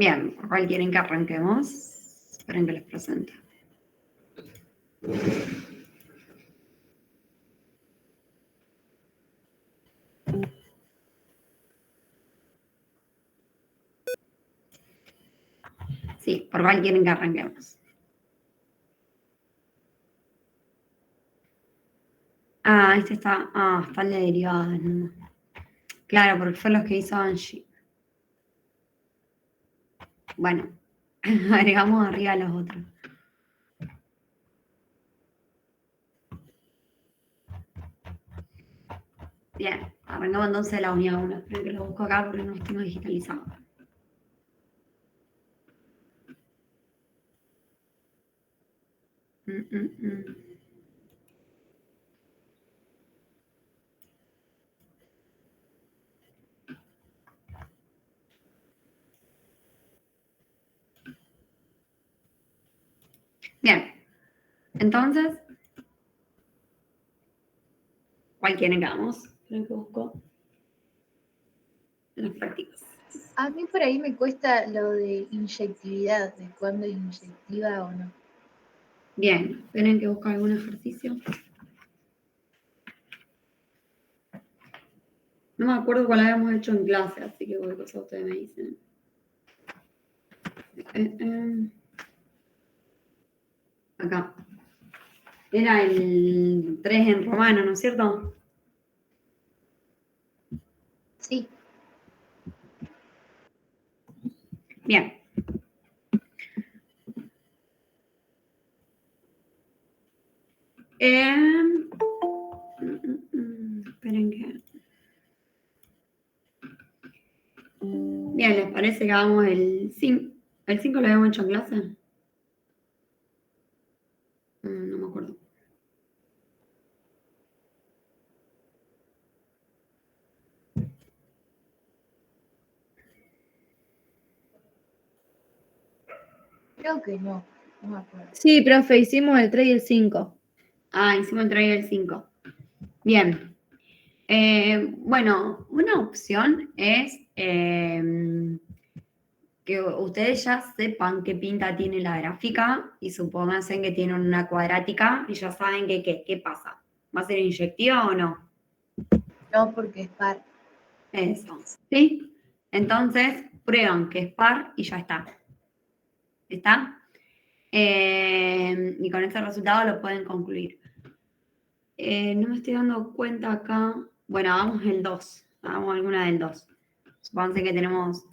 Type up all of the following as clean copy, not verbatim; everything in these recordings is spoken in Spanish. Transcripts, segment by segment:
Bien, ¿por cuál quieren que arranquemos? Esperen que les presente. Sí, ¿por cuál quieren que arranquemos? Este está. Está el de derivadas, ¿no? Claro, porque fue los que hizo Angie. Bueno, agregamos arriba los otros. Bien, arrancamos entonces la unidad 1. Espero que lo busco acá porque no los tengo digitalizados. Bien, entonces, ¿cuál quieren que hagamos? Creo que busco las prácticas. A mí por ahí me cuesta lo de inyectividad, de cuándo es inyectiva o no. Bien, ¿tienen que buscar algún ejercicio? No me acuerdo cuál habíamos hecho en clase, así que cualquier cosa ustedes me dicen. Acá. Era el 3 en romano, ¿no es cierto? Sí. Bien. Esperen que... Bien, ¿les parece que hagamos el 5? ¿El 5 lo habíamos hecho en clase? No me acuerdo. Creo que no me acuerdo. Sí, profe, hicimos el 3 y el 5. Hicimos el 3 y el 5. Bien. Bueno, una opción es que ustedes ya sepan qué pinta tiene la gráfica y supónganse que tienen una cuadrática y ya saben qué pasa. ¿Va a ser inyectiva o no? No, porque es par. Eso, ¿sí? Entonces, prueban que es par y ya está. ¿Está? Y con ese resultado lo pueden concluir. No me estoy dando cuenta acá. Bueno, hagamos el 2. Hagamos alguna del 2. Supónganse que tenemos...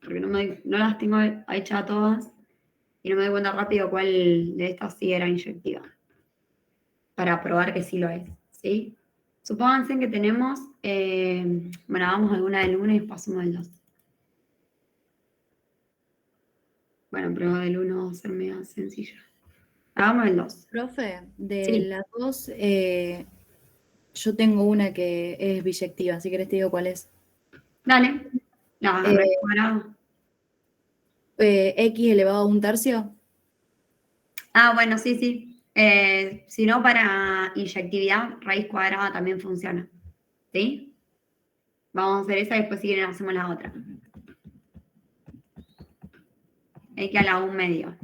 Porque no las tengo hechas todas y no me doy cuenta rápido cuál de estas sí era inyectiva. Para probar que sí lo es, ¿sí? Supónganse que tenemos... bueno, hagamos alguna del 1 y pasamos del 2. Bueno, prueba del 1 va a ser medio sencilla. Hagamos el 2. Profe, de Sí. las dos, yo tengo una que es biyectiva, si querés te digo cuál es. Dale. La raíz cuadrada. X elevado a un tercio. Bueno, sí. Si no, para inyectividad, raíz cuadrada también funciona. ¿Sí? Vamos a hacer esa y después si quieren hacemos la otra. X a la 1 medio.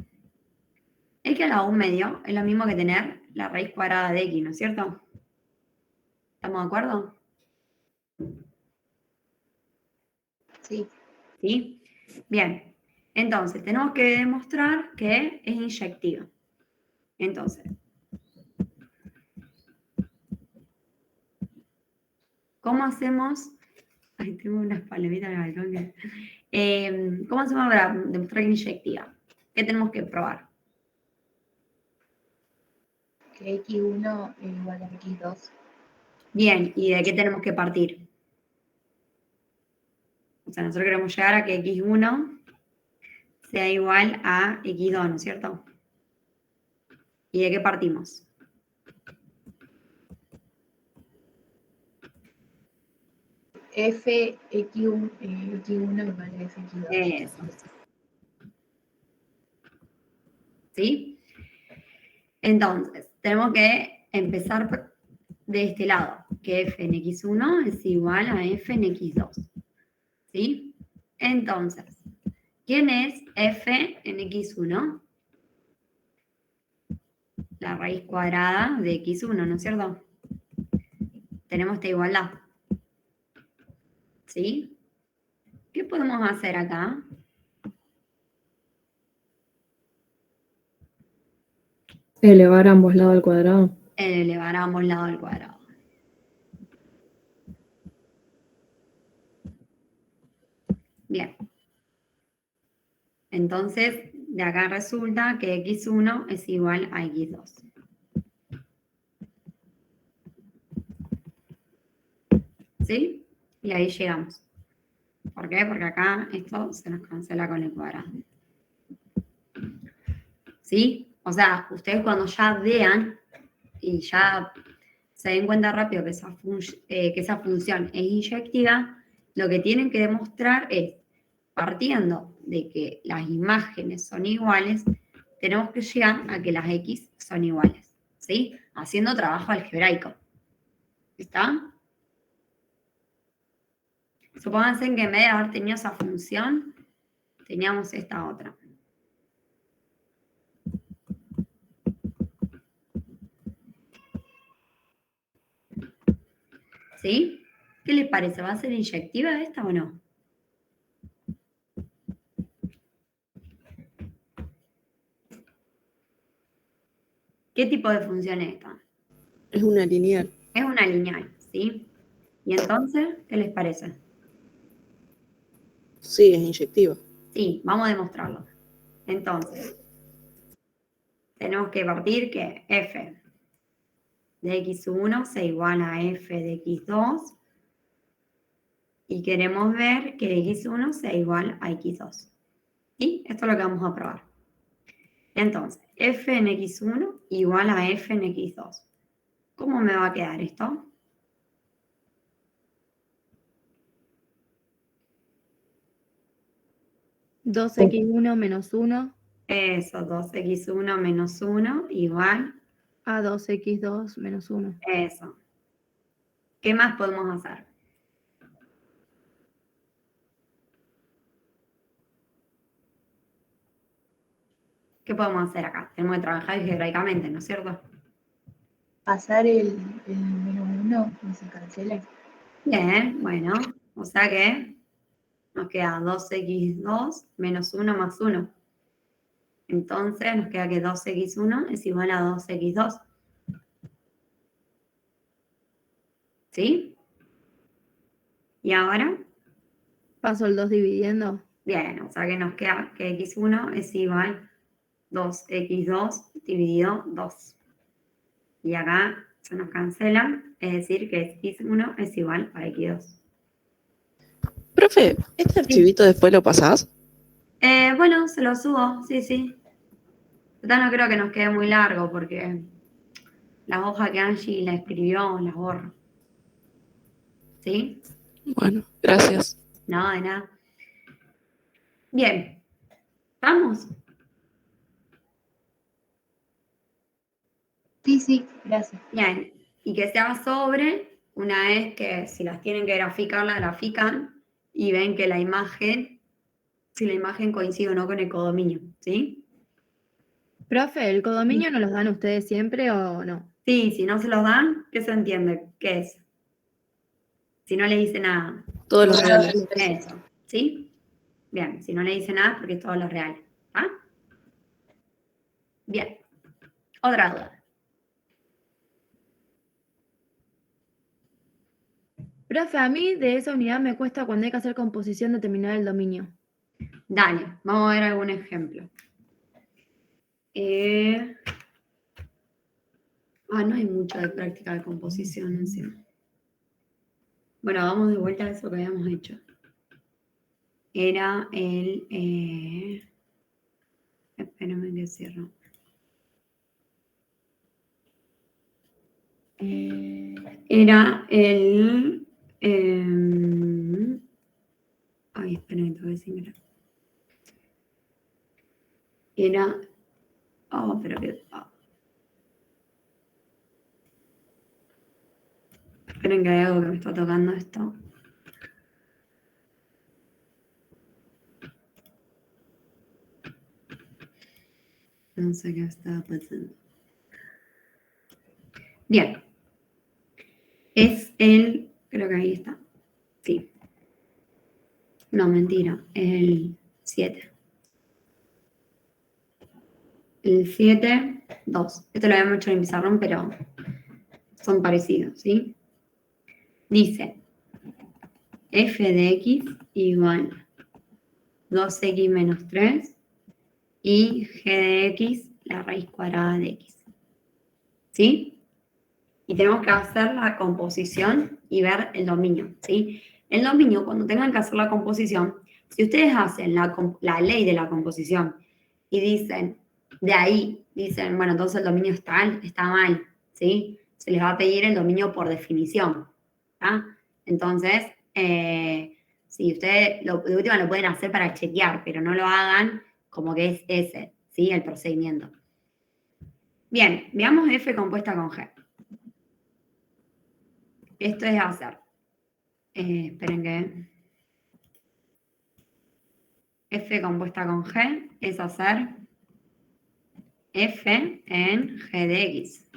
X a la 1 medio es lo mismo que tener la raíz cuadrada de X, ¿no es cierto? ¿Estamos de acuerdo? Sí. ¿Sí? Bien. Entonces, tenemos que demostrar que es inyectiva. Entonces, ¿cómo hacemos? Ay, tengo unas palomitas en el balcón. ¿Cómo hacemos para demostrar que es inyectiva? ¿Qué tenemos que probar? Que X1 es igual a X2. Bien, ¿y de qué tenemos que partir? O sea, nosotros queremos llegar a que X1 sea igual a X2, ¿no es cierto? ¿Y de qué partimos? F X1 igual a F X2. Eso. ¿Sí? Entonces, tenemos que empezar de este lado, que f en x1 es igual a f en x2. ¿Sí? Entonces, ¿Quién es f en x1? La raíz cuadrada de x1, ¿no es cierto? Tenemos esta igualdad. ¿Sí? ¿Qué podemos hacer acá? Elevar a ambos lados al cuadrado. Elevar a ambos lados al cuadrado. Bien. Entonces, de acá resulta que x1 es igual a x2. ¿Sí? Y ahí llegamos. ¿Por qué? Porque acá esto se nos cancela con el cuadrado. ¿Sí? O sea, ustedes cuando ya vean y ya se den cuenta rápido que esa función es inyectiva, lo que tienen que demostrar es, partiendo de que las imágenes son iguales, tenemos que llegar a que las x son iguales, ¿sí? Haciendo trabajo algebraico. ¿Está? Supónganse que en vez de haber tenido esa función, teníamos esta otra. ¿Sí? ¿Qué les parece? ¿Va a ser inyectiva esta o no? ¿Qué tipo de función es esta? Es una lineal. Es una lineal, ¿sí? Y entonces, ¿qué les parece? Sí, es inyectiva. Sí, vamos a demostrarlo. Entonces, tenemos que partir que f de x1 sea igual a f de x2 y queremos ver que x1 sea igual a x2. ¿Sí? Esto es lo que vamos a probar. Entonces, f en x1 igual a f en x2. ¿Cómo me va a quedar esto? Dos x1 menos 1 Eso, 2x1 menos 1 igual, a 2x2 menos 1. eso. ¿Qué más podemos hacer? ¿Qué podemos hacer acá? Tenemos que trabajar algebraicamente, ¿no es cierto? Pasar el menos 1 y se cancela. Bien, bueno, o sea que nos queda 2x2 menos 1 más 1. Entonces nos queda que 2x1 es igual a 2x2. ¿Sí? ¿Y ahora? Paso el 2 dividiendo. Bien, o sea que nos queda que x1 es igual a 2x2 dividido 2. Y acá se nos cancela, es decir que x1 es igual a x2. Profe, ¿este archivito después lo pasás? Bueno, se lo subo, sí, sí. Total, no creo que nos quede muy largo porque las hojas que Angie la escribió las borro. ¿Sí? Bueno, gracias. No, de nada. Bien, ¿vamos? Sí, gracias. Bien, y que sea sobre, una vez que si las tienen que graficar, la grafican y ven que la imagen, si la imagen coincide o no con el codominio, ¿sí? Profe, ¿el codominio no los dan ustedes siempre o no? Sí, si no se los dan, ¿qué se entiende? ¿Qué es? Si no le dice nada, Todos los reales. eso, ¿sí? Bien, si no le dice nada, porque es todo lo real. ¿Ah? Bien, otra duda. Profe, a mí de esa unidad me cuesta cuando hay que hacer composición determinar el dominio. Dale, vamos a ver algún ejemplo. No hay mucho de práctica de composición encima. Bueno, vamos de vuelta a eso que habíamos hecho. Era el... espérame que cierro. Era el... ay, espérame, te voy a decir. Era... pero que... esperen que hay algo que me está tocando esto. No sé qué estaba pasando. Bien. Es el, creo que ahí está. Sí. No, mentira. El 7. El 7, 2. Esto lo habíamos hecho en el pizarrón, pero son parecidos, ¿sí? Dice f de x igual 2x menos 3 y g de x, la raíz cuadrada de x. ¿Sí? Y tenemos que hacer la composición y ver el dominio, ¿sí? El dominio, cuando tengan que hacer la composición, si ustedes hacen la ley de la composición y dicen, de ahí, dicen, bueno, entonces el dominio está mal, ¿sí? Se les va a pedir el dominio por definición, ¿tá? Entonces, si ustedes de última lo pueden hacer para chequear, pero no lo hagan como que es ese, ¿sí? El procedimiento. Bien, veamos f compuesta con g. Esto es hacer. Esperen que. F compuesta con G es hacer F en G de X.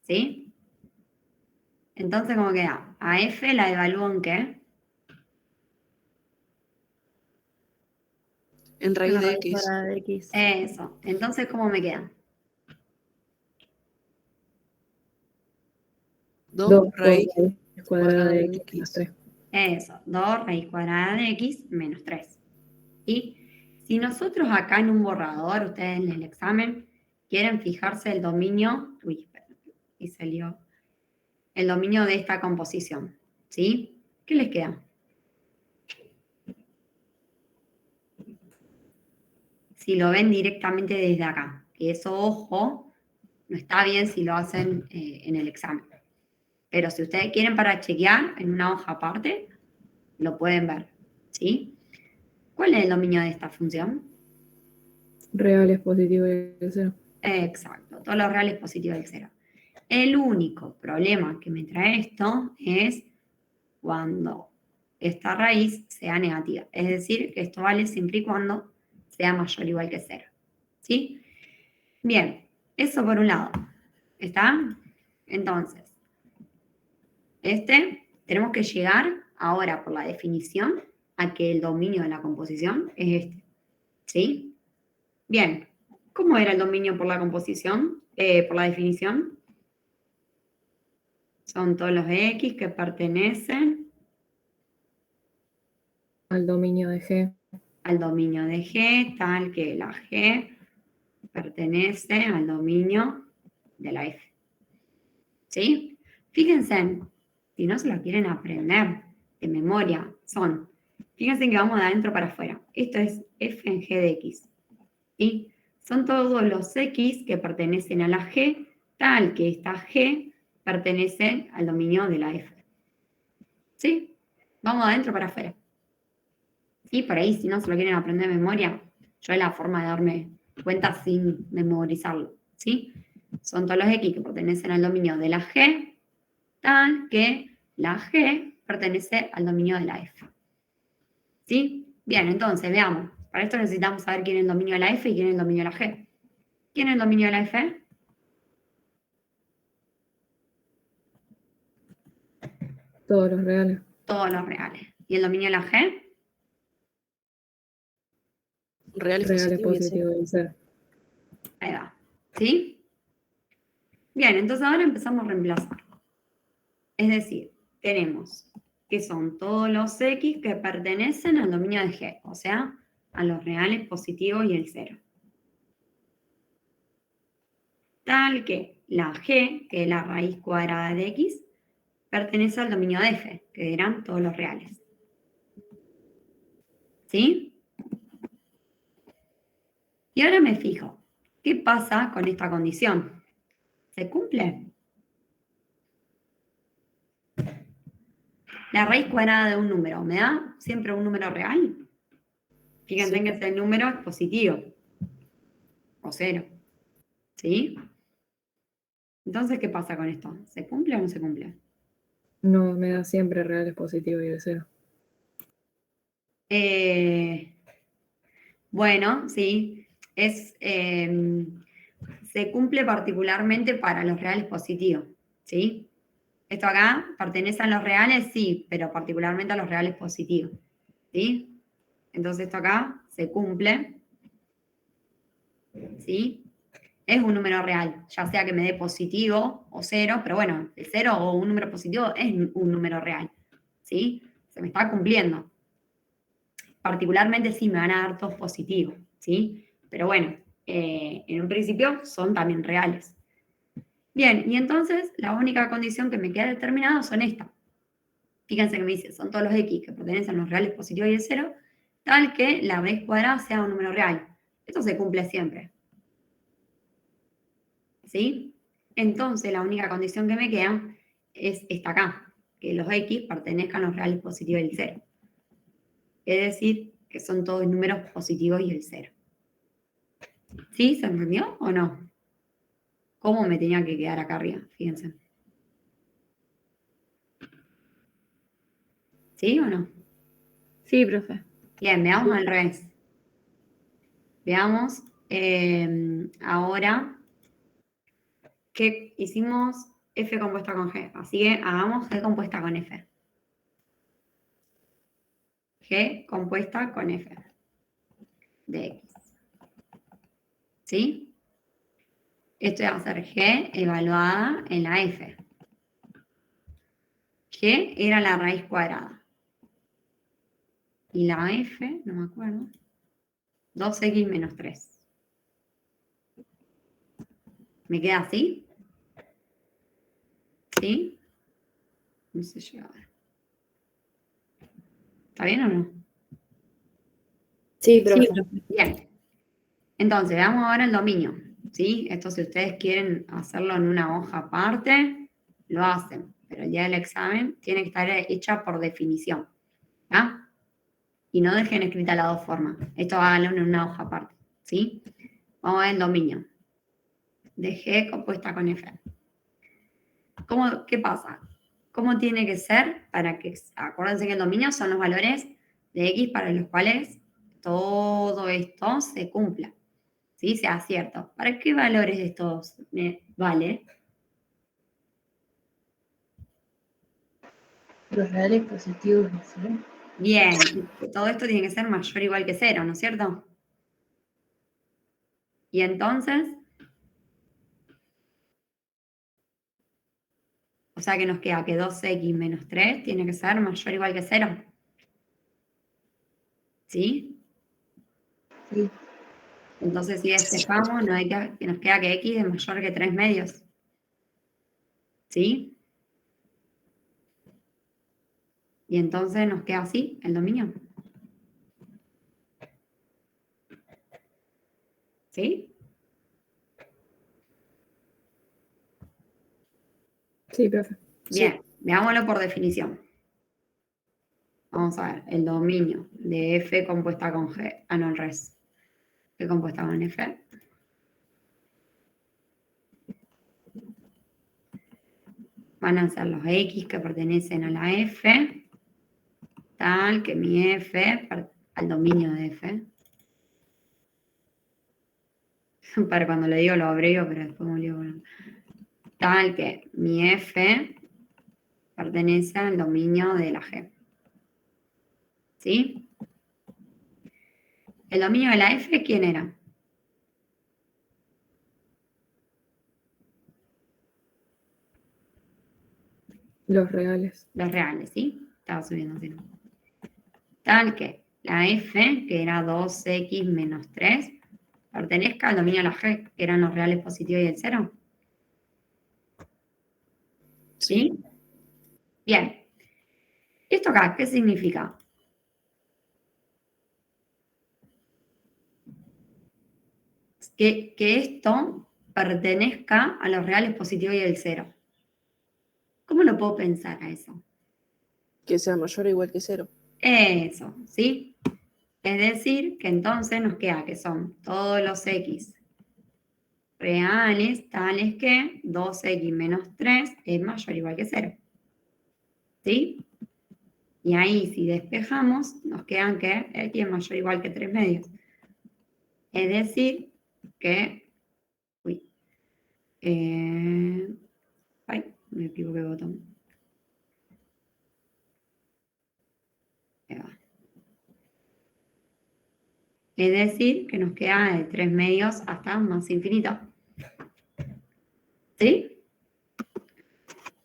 ¿Sí? Entonces, ¿cómo queda? A F la evalúo en qué? En raíz La de raíz X. cuadrada de X. Eso. Entonces, ¿cómo me queda? 2 2 por raíz raíz cuadrada de x más 3. Eso. 2 raíz cuadrada de X menos 3. Y si nosotros acá en un borrador, ustedes en el examen, quieren fijarse el dominio. Uy, espera, y salió. El dominio de esta composición. ¿Sí? ¿Qué les queda? Si lo ven directamente desde acá. Que eso, ojo, no está bien si lo hacen en el examen. Pero si ustedes quieren para chequear en una hoja aparte, lo pueden ver. ¿Sí? ¿Cuál es el dominio de esta función? Real es positivo y el 0. Exacto, todos los reales positivos del 0. El único problema que me trae esto es cuando esta raíz sea negativa. Es decir, que esto vale siempre y cuando sea mayor o igual que 0. ¿Sí? Bien, eso por un lado. ¿Está? Entonces, tenemos que llegar ahora por la definición a que el dominio de la composición es este. ¿Sí? Bien, ¿cómo era el dominio por la composición? Por la definición. Son todos los X que pertenecen Al dominio de G. al dominio de G, tal que la G pertenece al dominio de la F. ¿Sí? Fíjense, si no se lo quieren aprender de memoria, fíjense que vamos de adentro para afuera. Esto es F en G de X. ¿Sí? Son todos los X que pertenecen a la G, tal que esta G pertenece al dominio de la F. ¿Sí? Vamos de adentro para afuera. Y por ahí, si no se lo quieren aprender de memoria, yo es la forma de darme cuenta sin memorizarlo. ¿Sí? Son todos los X que pertenecen al dominio de la G, tal que la G pertenece al dominio de la F. ¿Sí? Bien, entonces, veamos. Para esto necesitamos saber quién es el dominio de la F y quién es el dominio de la G. ¿Quién es el dominio de la F? Todos los reales. Todos los reales. ¿Y el dominio de la G? Real es Real es positivo y el positivo y el 0. Ahí va. ¿Sí? Bien, entonces ahora empezamos a reemplazar. Es decir, tenemos que son todos los X que pertenecen al dominio de G, o sea, a los reales positivos y el 0. Tal que la G, que es la raíz cuadrada de X, pertenece al dominio de F, que eran todos los reales. ¿Sí? Y ahora me fijo, ¿qué pasa con esta condición? ¿Se cumple? La raíz cuadrada de un número, ¿me da siempre un número real? Fíjense Sí. que ese número es positivo, o 0. ¿Sí? Entonces, ¿qué pasa con esto? ¿Se cumple o no se cumple? No, me da siempre real es positivo y el 0. Bueno, sí. se cumple particularmente para los reales positivos, ¿sí? Esto acá pertenece a los reales, sí, pero particularmente a los reales positivos, ¿sí? Entonces esto acá se cumple, ¿sí? Es un número real, ya sea que me dé positivo o cero, pero bueno, el cero o un número positivo es un número real, ¿sí? Se me está cumpliendo. Particularmente sí me van a dar todos positivos, ¿sí? Pero bueno, en un principio son también reales. Bien, y entonces la única condición que me queda determinada son estas. Fíjense que me dice, son todos los x que pertenecen a los reales positivos y el cero, tal que la raíz cuadrada sea un número real. Esto se cumple siempre. ¿Sí? Entonces la única condición que me queda es esta acá, que los x pertenezcan a los reales positivos y el cero. Es decir, que son todos números positivos y el cero. ¿Sí? ¿Se entendió o no? ¿Cómo me tenía que quedar acá arriba? Fíjense. ¿Sí o no? Sí, profe. Bien, veamos al revés. Veamos ahora que hicimos f compuesta con g. Así que hagamos g compuesta con f. G compuesta con f de x. ¿Sí? Esto va a ser g evaluada en la f. G era la raíz cuadrada. Y la f, no me acuerdo, 2x menos 3. ¿Me queda así? ¿Sí? No sé yo ahora. ¿Está bien o no? Sí, profe. Sí, profe. Bien. Entonces, veamos ahora el dominio. ¿Sí? Esto si ustedes quieren hacerlo en una hoja aparte, lo hacen. Pero el día del examen tiene que estar hecha por definición. ¿Ah? Y no dejen escrita las dos formas. Esto háganlo en una hoja aparte. ¿Sí? Vamos a ver el dominio. De G compuesta con F. ¿Qué pasa? ¿Cómo tiene que ser para que, acuérdense que el dominio son los valores de X para los cuales todo esto se cumpla? ¿Sí? Sea cierto. ¿Para qué valores de estos me vale? Los reales positivos, ¿sí? Bien, todo esto tiene que ser mayor o igual que 0, ¿no es cierto? Y entonces, o sea que nos queda que 2x menos 3 tiene que ser mayor o igual que 0. ¿Sí? Sí. Entonces, si despejamos, nos queda que x es mayor que 3 medios. ¿Sí? Y entonces nos queda así el dominio. ¿Sí? Sí, profe. Bien, veámoslo por definición. Vamos a ver, el dominio de f compuesta con g. Ah, no, al revés. F compuesta con f. Van a ser los x que pertenecen a la f, tal que mi f, al dominio de f. Para cuando le digo lo abrevio, pero después me digo, tal que mi f pertenece al dominio de la g. ¿Sí? ¿El dominio de la f quién era? Los reales. Los reales, ¿sí? Estaba subiendo así. Tal que la f, que era 2x menos 3, pertenezca al dominio de la g, que eran los reales positivos y el 0. ¿Sí? Bien. ¿Esto acá qué significa? Que esto pertenezca a los reales positivos y el 0. ¿Cómo lo puedo pensar a eso? Que sea mayor o igual que 0. Eso, ¿sí? Es decir, que entonces nos queda que son todos los x reales tales que 2x menos 3 es mayor o igual que 0. ¿Sí? Y ahí si despejamos, nos quedan que x es mayor o igual que 3 medios. Es decir, que... Uy. Ay, me equivoqué de botón. Ahí va. Es decir, que nos queda de 3 medios hasta más infinito. ¿Sí?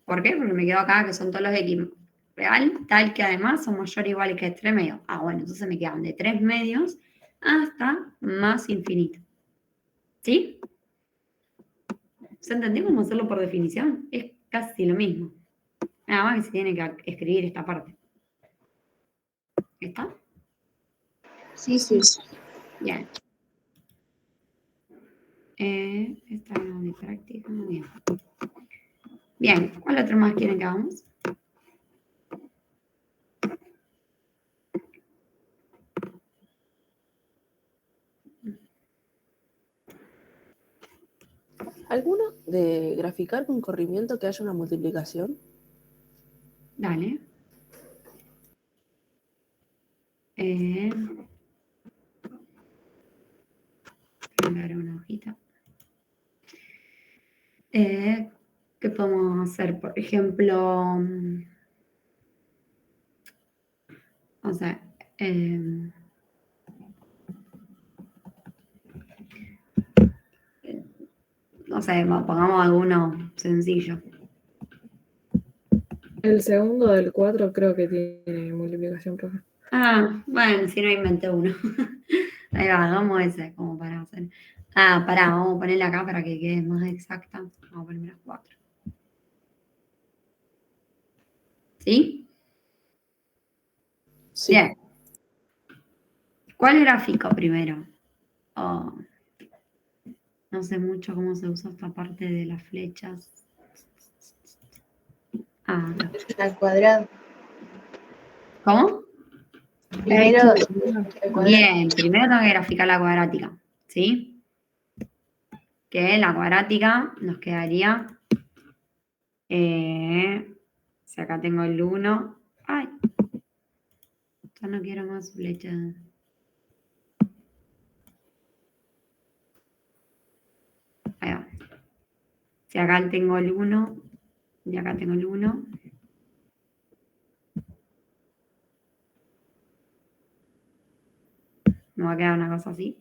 ¿Por qué? Porque me quedo acá que son todos los X real, tal que además son mayor o igual que 3 medios. Ah, bueno, entonces me quedan de 3 medios hasta más infinito. ¿Sí? ¿Se entendió cómo hacerlo por definición? Es casi lo mismo. Nada más que se tiene que escribir esta parte. ¿Está? Sí, sí. Bien. Esta es de práctica. Bien. Bien, ¿cuál otro más quieren que hagamos? ¿Alguno de graficar con corrimiento que haya una multiplicación? Dale. Voy a dar una hojita. ¿Qué podemos hacer? Por ejemplo, o sea, no sé, pongamos alguno sencillo. El segundo del 4 creo que tiene multiplicación, profe. Ah, bueno, si no inventé uno. Ahí va, hagamos ese como para hacer. Ah, pará, vamos a ponerle acá para que quede más exacta. Vamos a poner las 4. ¿Sí? Sí. Bien. ¿Cuál gráfico primero? Oh, no sé mucho cómo se usa esta parte de las flechas. Ah, acá. Al cuadrado. ¿Cómo? Primero, al cuadrado. Bien, primero tengo que graficar la cuadrática, ¿sí? Que la cuadrática nos quedaría, si acá tengo el 1, ay, ya no quiero más flechas. Ahí va. Si acá tengo el 1, y acá tengo el 1. Me va a quedar una cosa así.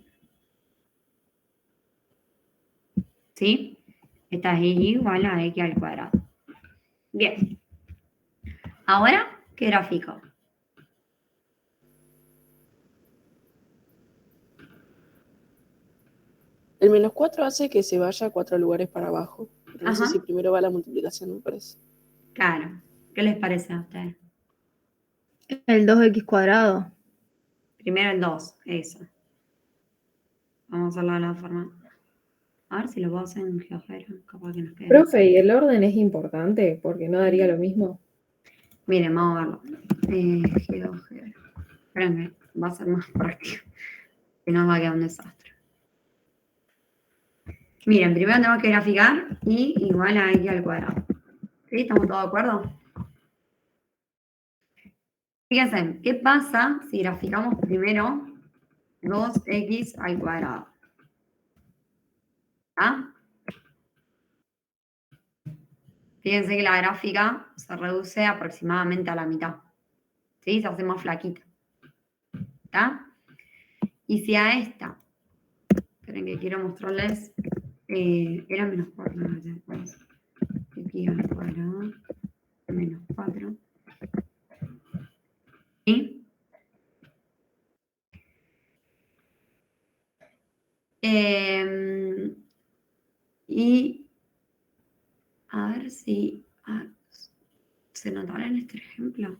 ¿Sí? Esta es y igual a x al cuadrado. Bien. Ahora, ¿qué gráfico? El -4 hace que se vaya 4 lugares para abajo. Pero no sé Ajá. si primero va la multiplicación, me parece. Claro. ¿Qué les parece a ustedes? El 2x cuadrado. Primero el 2, eso. Vamos a hacerlo de la forma. A ver si lo puedo hacer en GeoGebra, capaz que nos quede. Profe, ¿y el orden es importante? Porque no daría lo mismo. Miren, vamos a verlo. GeoGebra. Espérenme, va a ser más práctico. Que no va a quedar un desastre. Miren, primero tenemos que graficar y igual a x al cuadrado. ¿Sí? ¿Estamos todos de acuerdo? Fíjense, ¿qué pasa si graficamos primero 2x al cuadrado? ¿Ah? Fíjense que la gráfica se reduce aproximadamente a la mitad. ¿Sí? Se hace más flaquita. ¿Está? Y si a esta, esperen que quiero mostrarles, era menos 4, no sé cuál es. X al cuadrado, menos 4. ¿Sí? Y a ver si se notará en este ejemplo.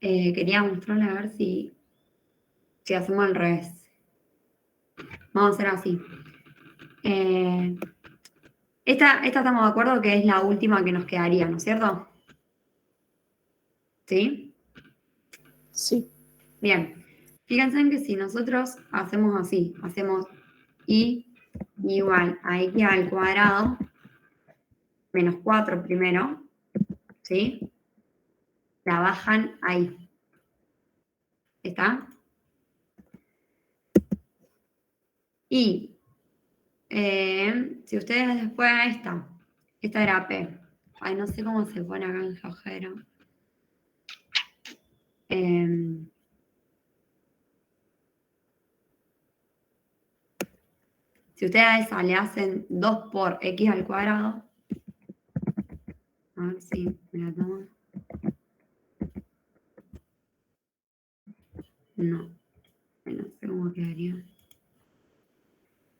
Quería mostrarle a ver si hacemos al revés. Vamos a hacer así. Esta estamos de acuerdo que es la última que nos quedaría, ¿no es cierto? ¿Sí? Sí. Bien. Fíjense en que si nosotros hacemos así, hacemos y igual a x al cuadrado menos 4 primero, ¿sí? La bajan ahí. ¿Está? Y si ustedes después esta era P. Ay, no sé cómo se pone acá en Jajero. Si ustedes a esa le hacen 2 por x al cuadrado, a ver si me la toman. No, no sé cómo quedaría.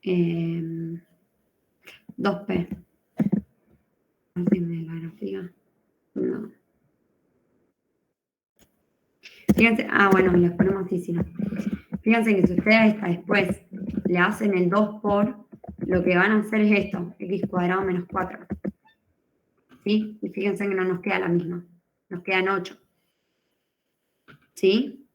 2p. A ver si me la grafica. No. Fíjense, bueno, les ponemos así, si no. Fíjense que si ustedes a esta después le hacen el 2 por, lo que van a hacer es esto, x cuadrado menos 4. ¿Sí? Y fíjense que no nos queda la misma, nos quedan 8. ¿Sí?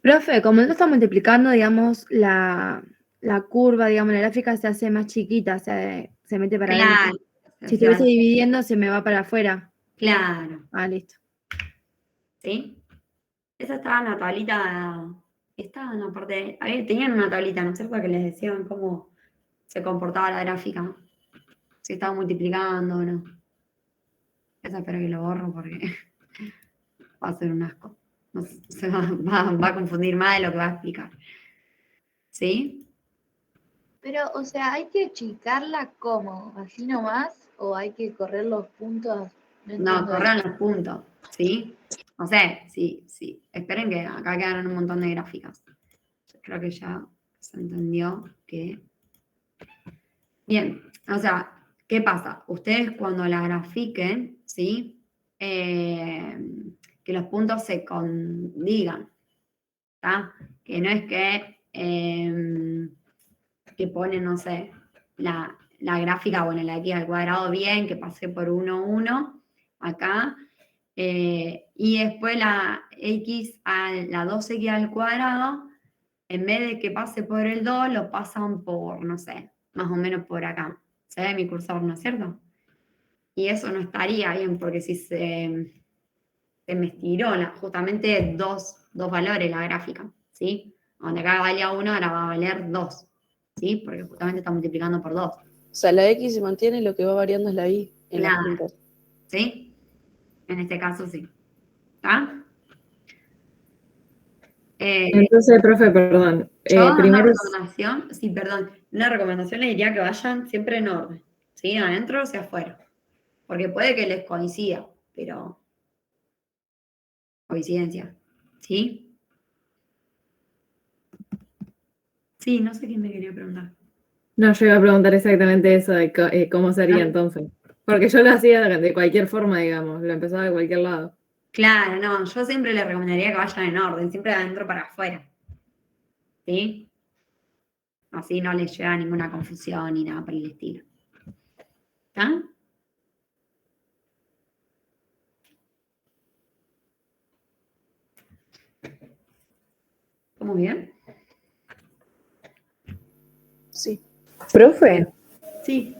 Profe, como esto está multiplicando, digamos, la curva, digamos, la gráfica se hace más chiquita, se mete para Claro. adentro. Si estuviese dividiendo, se me va para afuera. Claro. Ah, listo. ¿Sí? Esa estaba en la tablita, estaba en la parte, tenían una tablita, ¿no es cierto? Que les decían cómo se comportaba la gráfica, si estaba multiplicando o no. Esa espero que lo borro porque va a ser un asco. No sé, se va a confundir más de lo que va a explicar. ¿Sí? Pero, o sea, ¿hay que achicarla como? ¿Así nomás? ¿O hay que correr los puntos? No No, entiendo corran eso. los puntos. ¿Sí? No sé, sí. Esperen que acá quedaron un montón de gráficas. Yo creo que ya se entendió que... Bien, o sea, ¿qué pasa? Ustedes cuando la grafiquen, ¿sí? Que los puntos se condigan, ¿está? Que no es que ponen, no sé, la gráfica, bueno, la x al cuadrado bien, que pasé por 1, 1, acá, y después la la 2x al cuadrado, en vez de que pase por el 2, lo pasan por, no sé, más o menos por acá. Se ve mi cursor, ¿no es cierto? Y eso no estaría bien, porque si se me estiró justamente dos valores la gráfica, ¿sí? Donde acá valía 1, ahora va a valer 2, ¿sí? Porque justamente está multiplicando por 2. O sea, la X se mantiene, lo que va variando es la Y en las Claro. puntas. ¿Sí? En este caso sí. ¿Está? Entonces, profe, perdón. Yo una Primero recomendación, sí, perdón, una recomendación le diría que vayan siempre en orden, ¿sí? Adentro hacia afuera. Porque puede que les coincida, pero coincidencia, ¿sí? Sí, no sé quién me quería preguntar. no, yo iba a preguntar exactamente eso de cómo sería Ah. entonces. Porque yo lo hacía de cualquier forma, digamos, lo empezaba de cualquier lado. Claro, no, yo siempre les recomendaría que vayan en orden, siempre de adentro para afuera, ¿sí? Así no les lleva ninguna confusión ni nada por el estilo. ¿Está? ¿Estamos bien? Sí. Profe, Sí,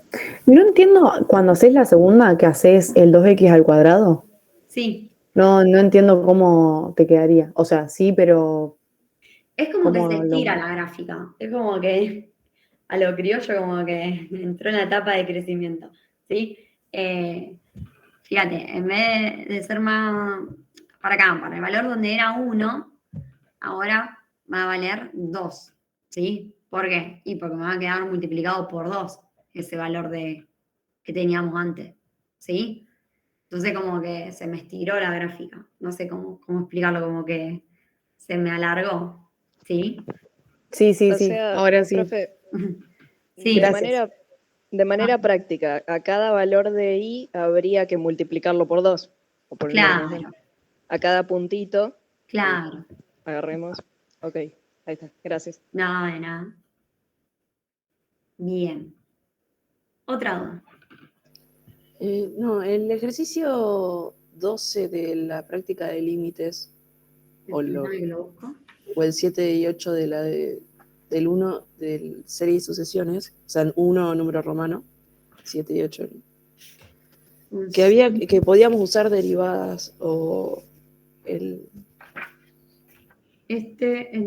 no entiendo cuando haces la segunda que haces el 2x al cuadrado. sí. No entiendo cómo te quedaría. O sea, sí, pero Es como que se ¿cómo estira lo...? la gráfica. Es como que a lo criollo como que entró en la etapa de crecimiento, ¿sí? Fíjate, en vez de ser más para acá, para el valor donde era 1, ahora va a valer 2, ¿sí? ¿Por qué? Y porque me va a quedar multiplicado por 2 ese valor que teníamos antes, ¿sí? Entonces como que se me estiró la gráfica. No sé cómo explicarlo, como que se me alargó, ¿sí? Sí, sí, O sí. sea, Ahora sí. profe, Sí, Gracias. de manera práctica, a cada valor de i habría que multiplicarlo por 2, o por el menos 2. claro, A cada puntito, claro. agarremos. Ok, ahí está, gracias. No, de nada. Bien. Otra duda. No, el ejercicio 12 de la práctica de límites, o, Permítame que lo busco. o el 7 y 8 del 1 del serie y sucesiones, o sea, 1 número romano, 7 y 8 Que podíamos usar derivadas o el el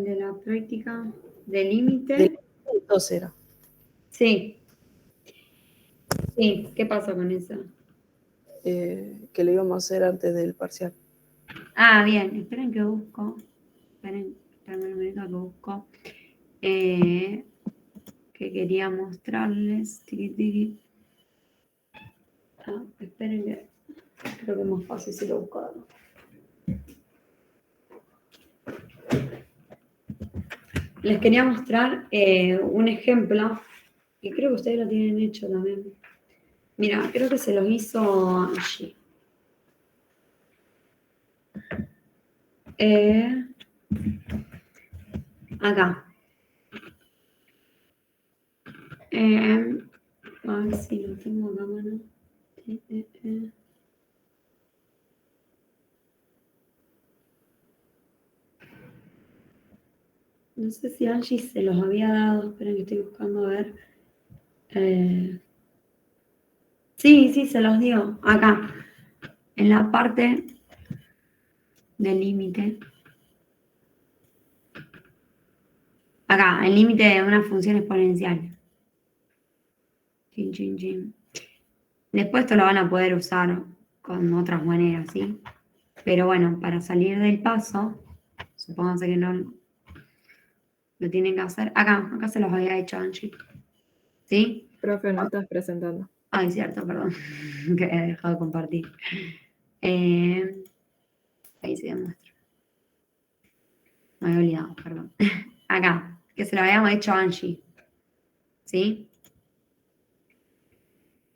de la práctica de límite. del 2 era. Sí. Sí, ¿qué pasó con eso? Que lo íbamos a hacer antes del parcial. Ah, bien, esperen que busco. Esperen un minuto que busco. Que quería mostrarles. Tiqui, tiqui. Ah, esperen que creo que es más fácil si lo busco. Les quería mostrar un ejemplo que creo que ustedes lo tienen hecho también. Mira, creo que se los hizo Angie. Acá. A ver si lo tengo acá, mano. No sé si Angie se los había dado. Esperen que estoy buscando a ver. Sí, se los dio. Acá. En la parte del límite. Acá, el límite de una función exponencial. Chin, chin, chin. Después esto lo van a poder usar con otras maneras, ¿sí? Pero bueno, para salir del paso, supónganse que no lo tienen que hacer. Acá se los había hecho Angie. ¿Sí? Profe, no estás presentando. Ay, cierto, perdón. Que he dejado de compartir. Ahí se demuestra. Me había olvidado, perdón. Acá, que se lo habíamos hecho a Angie. ¿Sí?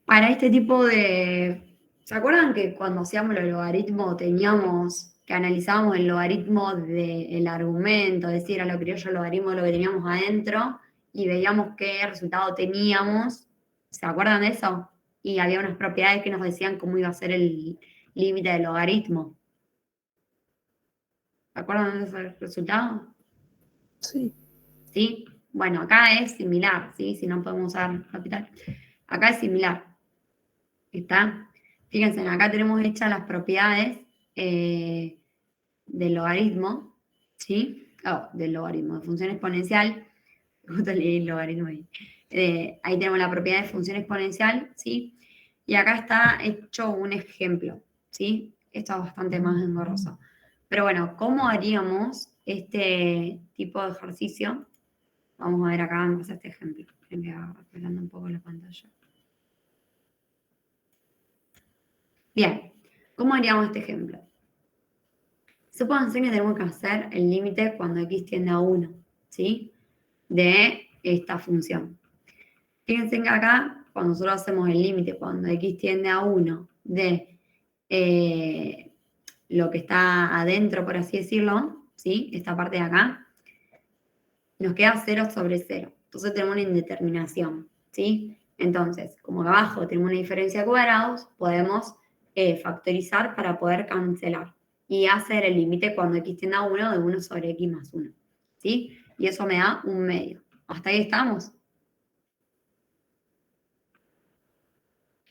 Para este tipo de... ¿Se acuerdan que cuando hacíamos los logaritmos teníamos que analizábamos el logaritmo del argumento, es decir, a lo criollo el logaritmo de lo que teníamos adentro y veíamos qué resultado teníamos? ¿Se acuerdan de eso? Y había unas propiedades que nos decían cómo iba a ser el límite del logaritmo. ¿Se acuerdan de ese resultado? Sí. ¿Sí? Bueno, acá es similar, ¿sí? Si no podemos usar capital. Acá es similar. ¿Está? Fíjense, acá tenemos hechas las propiedades del logaritmo, ¿sí? Del logaritmo, de función exponencial. Justo leí el logaritmo ahí. Ahí tenemos la propiedad de función exponencial, ¿sí? Y acá está hecho un ejemplo, ¿sí? Esto es bastante más engorroso. Pero bueno, ¿cómo haríamos este tipo de ejercicio? Vamos a ver acá en base a este ejemplo. Esperen que va aclarando un poco la pantalla. Bien, ¿cómo haríamos este ejemplo? Supónganse que tenemos que hacer el límite cuando x tiende a 1, ¿sí? De esta función. Fíjense que acá, cuando nosotros hacemos el límite cuando x tiende a 1 de lo que está adentro, por así decirlo, ¿sí? Esta parte de acá, nos queda 0 sobre 0. Entonces tenemos una indeterminación, ¿sí? Entonces, como abajo tenemos una diferencia de cuadrados, podemos factorizar para poder cancelar y hacer el límite cuando x tiende a 1 de 1 sobre x más 1, ¿sí? Y eso me da un medio. ¿Hasta ahí estamos?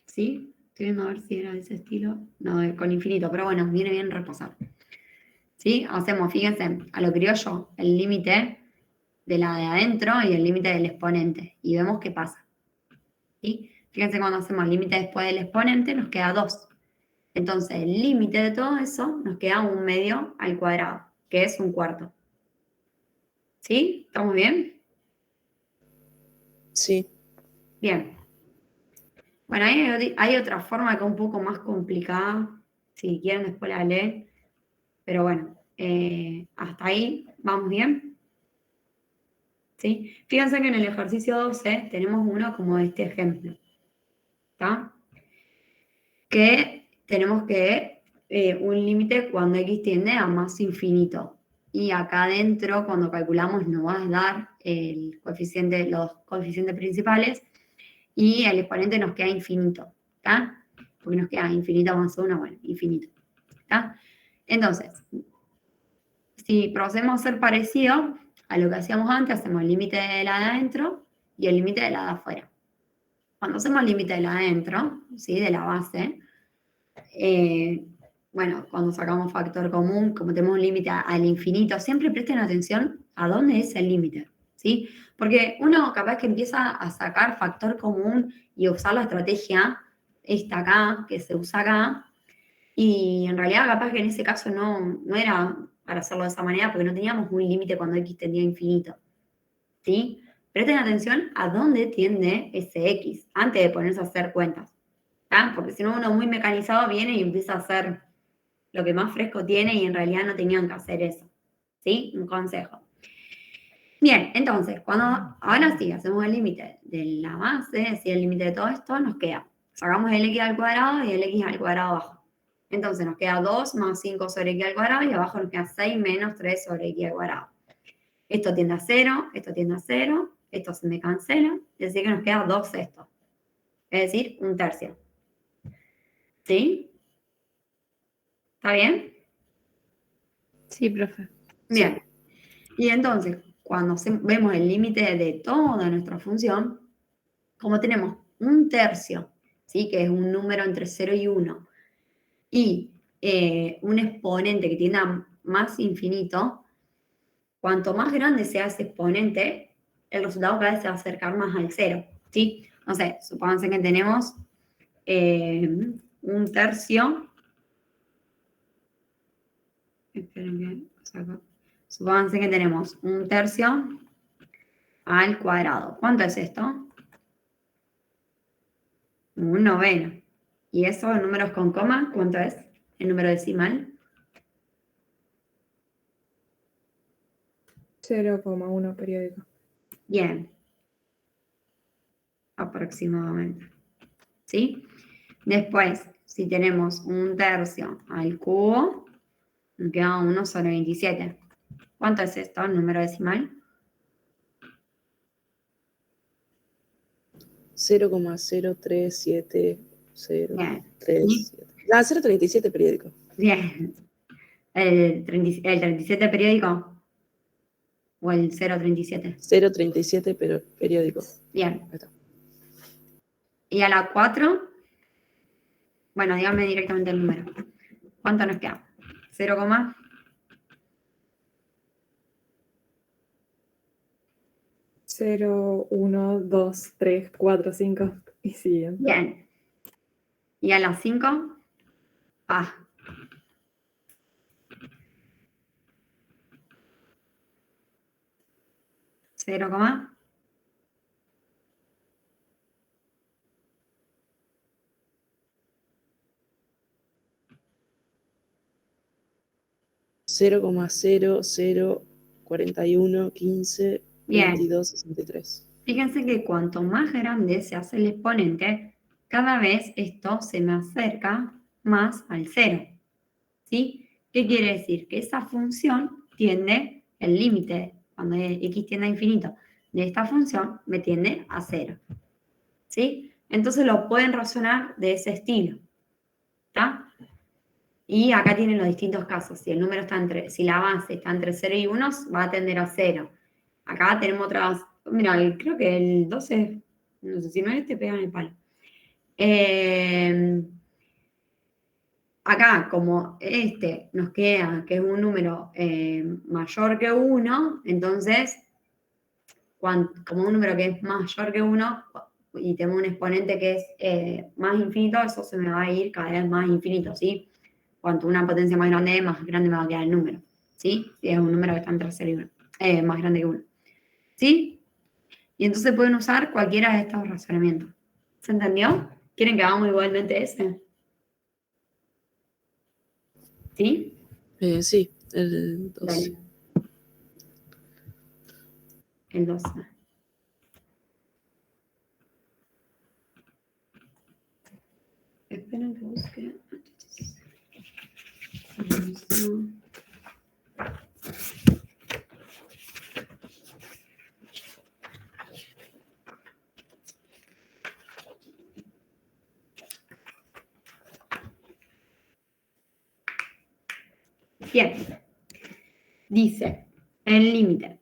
¿Sí? Estoy viendo a ver si era de ese estilo. No, con infinito, pero bueno, viene bien repasar. ¿Sí? Hacemos, fíjense, a lo criollo, el límite de la de adentro y el límite del exponente. Y vemos qué pasa. ¿Sí? Fíjense, cuando hacemos el límite después del exponente, nos queda 2. Entonces, el límite de todo eso nos queda un medio al cuadrado, que es un cuarto. ¿Sí? ¿Estamos bien? Sí. Bien. Bueno, hay otra forma que es un poco más complicada. Si quieren, después la leen. Pero bueno, hasta ahí vamos bien. ¿Sí? Fíjense que en el ejercicio 12 tenemos uno como este ejemplo. ¿Está? Que tenemos que un límite cuando x tiende a más infinito. Y acá adentro, cuando calculamos, nos va a dar el coeficiente, los coeficientes principales y el exponente nos queda infinito. ¿Está? Porque nos queda infinito más 1, bueno, infinito. ¿Está? Entonces, si procedemos a hacer parecido a lo que hacíamos antes, hacemos el límite de la de adentro y el límite de la de afuera. Cuando hacemos el límite de la de adentro, ¿sí? De la base, bueno, cuando sacamos factor común, como tenemos un límite al infinito, siempre presten atención a dónde es el límite, ¿sí? Porque uno capaz que empieza a sacar factor común y usar la estrategia esta acá, que se usa acá, y en realidad capaz que en ese caso no era para hacerlo de esa manera, porque no teníamos un límite cuando x tendía a infinito, ¿sí? Presten atención a dónde tiende ese x, antes de ponerse a hacer cuentas, ¿tá? Porque si no uno muy mecanizado viene y empieza a hacer lo que más fresco tiene y en realidad no tenían que hacer eso, ¿sí? Un consejo. Bien, entonces, ahora sí hacemos el límite de la base, es decir, el límite de todo esto, nos queda, sacamos el x al cuadrado y el x al cuadrado abajo. Entonces nos queda 2 más 5 sobre x al cuadrado y abajo nos queda 6 menos 3 sobre x al cuadrado. Esto tiende a 0, esto tiende a 0, esto se me cancela, es decir que nos queda 2 sextos, es decir, 1/3. ¿Sí? ¿Está bien? Sí, profe. Bien. Y entonces, cuando vemos el límite de toda nuestra función, como tenemos 1/3, ¿sí? Que es un número entre 0 y 1, y un exponente que tiende a más infinito, cuanto más grande sea ese exponente, el resultado cada vez se va a acercar más al 0, ¿sí? No sé, supónganse que tenemos 1/3. Esperen que saco. Supónganse que tenemos 1/3 al cuadrado. ¿Cuánto es esto? 1/9. ¿Y eso en números con coma? ¿Cuánto es? ¿El número decimal? 0,1 periódico. Bien. Aproximadamente. ¿Sí? Después, si tenemos 1/3 al cubo, nos queda 1 sobre 27. ¿Cuánto es esto, el número decimal? 0,037037. Bien. ¿Sí? 0,37 periódico. Bien. ¿El 37 periódico? ¿O el 0,37? 0,37 pero periódico. Bien. Ahí está. Y a la 4, bueno, dígame directamente el número. ¿Cuánto nos queda? 0, 0, 1, 2, 3, 4, 5 y siguiente. bien. ¿Y a las 5? Ah. ¿0, 0,004115 Bien. 2263. Fíjense que cuanto más grande se hace el exponente, cada vez esto se me acerca más al 0. ¿Sí? ¿Qué quiere decir? Que esa función tiende, el límite, cuando x tiende a infinito, de esta función me tiende a 0. ¿Sí? Entonces lo pueden razonar de ese estilo. ¿Está? Y acá tienen los distintos casos. Si el número está si la base está entre 0 y 1, va a tender a 0. Acá tenemos otras. Mira, creo que el 12, no sé si no es este, pegan el palo. Acá, como este nos queda que es un número mayor que 1, entonces, como un número que es mayor que 1 y tenemos un exponente que es más infinito, eso se me va a ir cada vez más infinito, ¿sí? Cuanto una potencia más grande me va a quedar el número, ¿sí? Si es un número que está entre 0 y 1, más grande que 1, ¿sí? Y entonces pueden usar cualquiera de estos razonamientos. ¿Se entendió? ¿Quieren que hagamos igualmente ese? ¿Sí? Sí, el 12. Dale. El 12. Esperen que busque. Bien. Dice, el límite.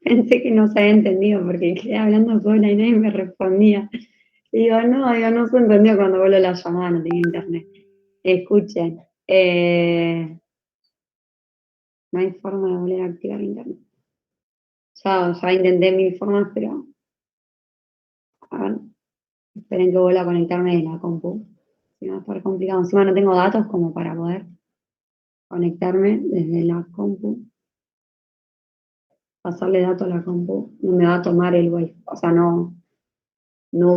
Pensé que no se había entendido porque quedé hablando sola y nadie me respondía. Y digo, no se entendió cuando vuelvo la llamada, no tenía internet. Escuchen, no hay forma de volver a activar internet. Ya intenté 1000 formas, pero a ver, esperen que vuelva a conectarme de la compu. Si no va a estar complicado. Encima no tengo datos como para poder conectarme desde la compu. Pasarle datos a la compu. No me va a tomar el wifi. O sea, no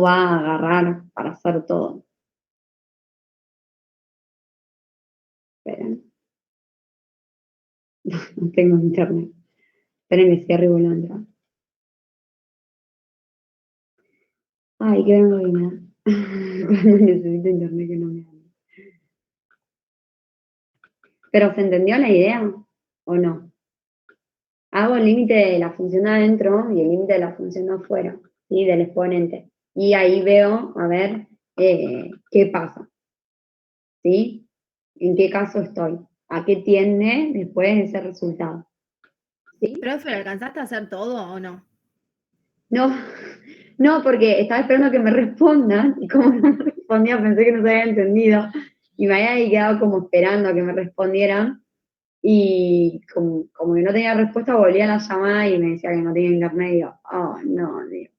va a agarrar para hacer todo. Esperen. No tengo internet. Esperen que cierre y vuelva a entrar. Ay, qué vergüenza. Cuando necesito internet que no me hable. ¿Pero se entendió la idea o no? Hago el límite de la función de adentro y el límite de la función de afuera, ¿sí? Del exponente. Y ahí veo, a ver, qué pasa. ¿Sí? ¿En qué caso estoy? ¿A qué tiende después ese resultado? ¿Sí? Profe, ¿lo alcanzaste a hacer todo o no? No, porque estaba esperando que me respondan y como no me respondía pensé que no se había entendido y me había quedado como esperando a que me respondieran y como que no tenía respuesta volví a la llamada y me decía que no tenía internet y digo, oh, no, digo.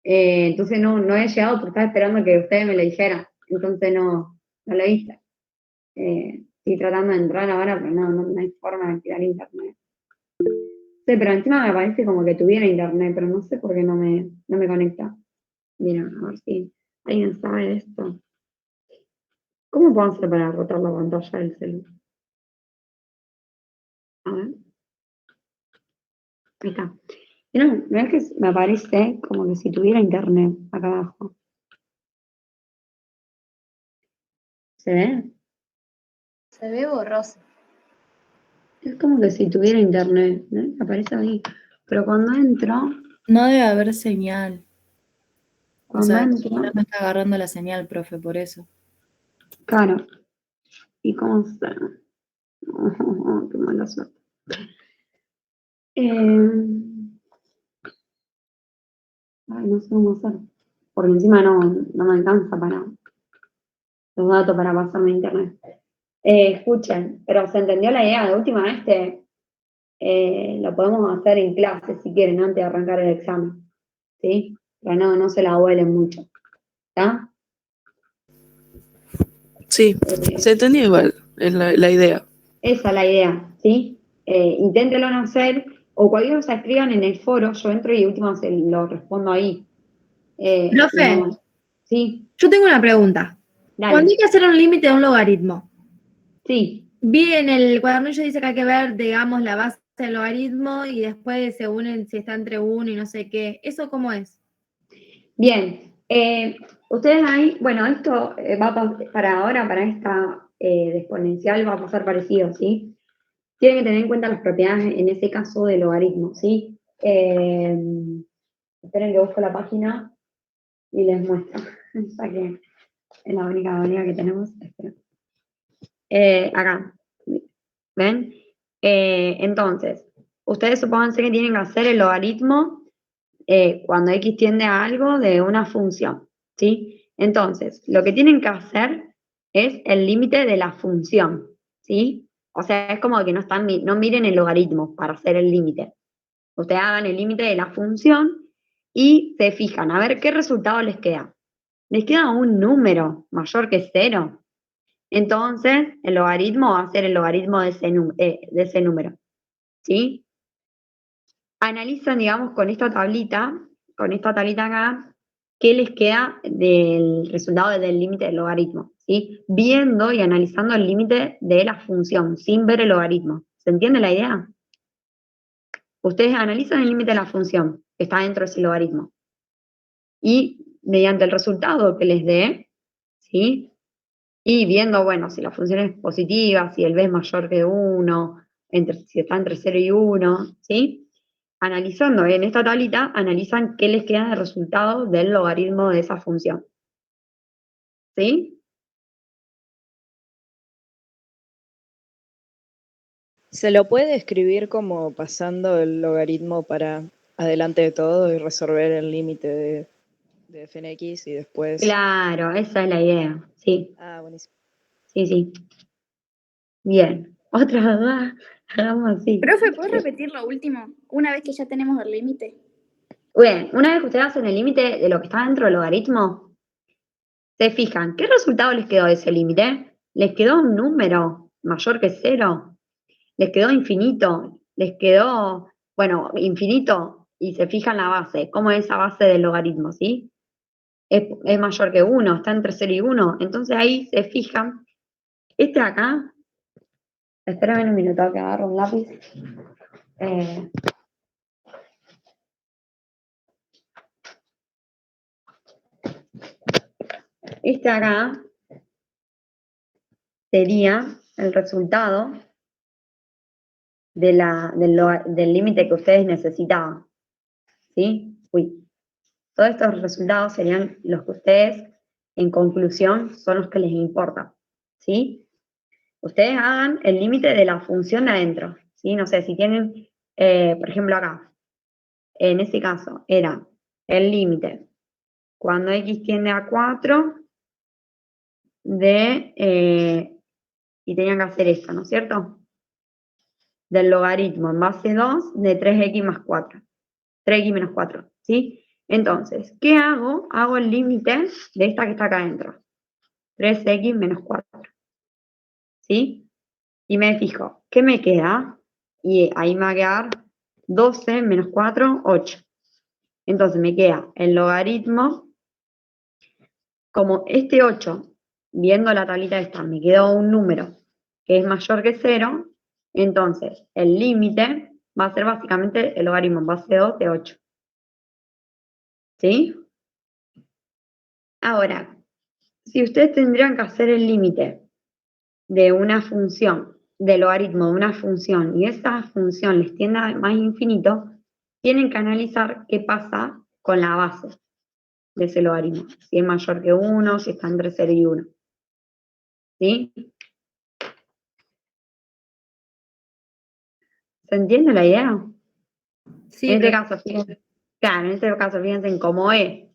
Entonces no he llegado porque estaba esperando que ustedes me lo dijeran, entonces no lo hice. Estoy tratando de entrar ahora, pero no hay forma de activar internet. Sí, pero encima me parece como que tuviera internet, pero no sé por qué no me conecta. Miren, a ver si alguien sabe esto. ¿Cómo puedo hacer para rotar la pantalla del celular? A ver. Ahí está. Miren, ¿ven que me aparece como que si tuviera internet acá abajo? ¿Se ve? Se ve borroso. Es como que si tuviera internet, ¿no? Aparece ahí. Pero cuando entro, No debe haber señal. O cuando sea, entro, no me está agarrando la señal, profe, por eso. claro. ¿Y cómo se? Oh, qué mala suerte. Ay, no sé cómo hacer. Porque encima no me alcanza para los datos para pasarme a internet. Escuchen, pero se entendió la idea. De última lo podemos hacer en clase si quieren, antes de arrancar el examen. ¿Sí? Pero no se la vuelen mucho. ¿Está? Sí, se entendió igual, es la idea. Esa es la idea, ¿sí? Inténtelo no hacer, o cualquier cosa escriban en el foro, yo entro y de última se lo respondo ahí. Profe, Sí, yo tengo una pregunta. Cuando hay dale. que hacer un límite de un logaritmo, Sí, vi en el cuadernillo dice que hay que ver, digamos, la base del logaritmo y después se unen si está entre 1 y no sé qué. ¿Eso cómo es? bien. Ustedes ahí, bueno, esto va a para ahora, para esta de exponencial, va a pasar parecido, ¿sí? Tienen que tener en cuenta las propiedades, en ese caso, del logaritmo, ¿sí? Esperen que busco la página y les muestro, ya que es la única manera que tenemos. Esperen. Acá, ¿ven? Entonces, ustedes supónganse que tienen que hacer el logaritmo cuando x tiende a algo de una función, ¿sí? Entonces, lo que tienen que hacer es el límite de la función, ¿sí? O sea, es como que no miren el logaritmo para hacer el límite. Ustedes hagan el límite de la función y se fijan, a ver qué resultado les queda. Les queda un número mayor que 0. Entonces, el logaritmo va a ser el logaritmo de ese número, ¿sí? Analizan, digamos, con esta tablita acá, qué les queda del resultado del límite del logaritmo, ¿sí? Viendo y analizando el límite de la función, sin ver el logaritmo. ¿Se entiende la idea? Ustedes analizan el límite de la función que está dentro de ese logaritmo. Y mediante el resultado que les dé, ¿sí? Y viendo, bueno, si la función es positiva, si el b es mayor que 1, si está entre 0 y 1, ¿sí? Analizando en esta tablita, analizan qué les queda de resultado del logaritmo de esa función. ¿Sí? ¿Se lo puede escribir como pasando el logaritmo para adelante de todo y resolver el límite de f en x y después... Claro, esa es la idea. Sí, Ah, buenísimo. sí, sí. Bien. Otra duda, hagamos así. Profe, ¿puedes repetir lo último? Una vez que ya tenemos el límite. Bien, una vez que ustedes hacen el límite de lo que está dentro del logaritmo, se fijan, ¿qué resultado les quedó de ese límite? ¿Les quedó un número mayor que 0? ¿Les quedó infinito? ¿Les quedó, bueno, infinito? Y se fijan la base, ¿cómo es esa base del logaritmo, sí? Es mayor que 1, está entre 0 y 1. Entonces ahí se fijan, este de acá, espérame un minuto que agarro un lápiz. Este de acá sería el resultado del límite que ustedes necesitaban. ¿Sí? Uy. Todos estos resultados serían los que ustedes, en conclusión, son los que les importan. ¿Sí? Ustedes hagan el límite de la función de adentro. ¿Sí? No sé, si tienen, por ejemplo, acá, en este caso, era el límite cuando x tiende a 4 y tenían que hacer esto, ¿no es cierto? Del logaritmo en base 2 de 3x más 4. 3x menos 4, ¿sí? Entonces, ¿qué hago? Hago el límite de esta que está acá adentro. 3x menos 4, ¿sí? Y me fijo, ¿qué me queda? Y ahí me va a quedar 12 menos 4, 8. Entonces me queda el logaritmo, como este 8, viendo la tablita esta, me quedó un número que es mayor que 0, entonces el límite va a ser básicamente el logaritmo en base 2 de 8. ¿Sí? Ahora, si ustedes tendrían que hacer el límite de una función, del logaritmo de una función, y esa función les tiende a más infinito, tienen que analizar qué pasa con la base de ese logaritmo. Si es mayor que 1, si está entre 0 y 1. ¿Sí? ¿Se entiende la idea? Sí, En este pero caso, fíjense, claro, en este caso, fíjense en cómo es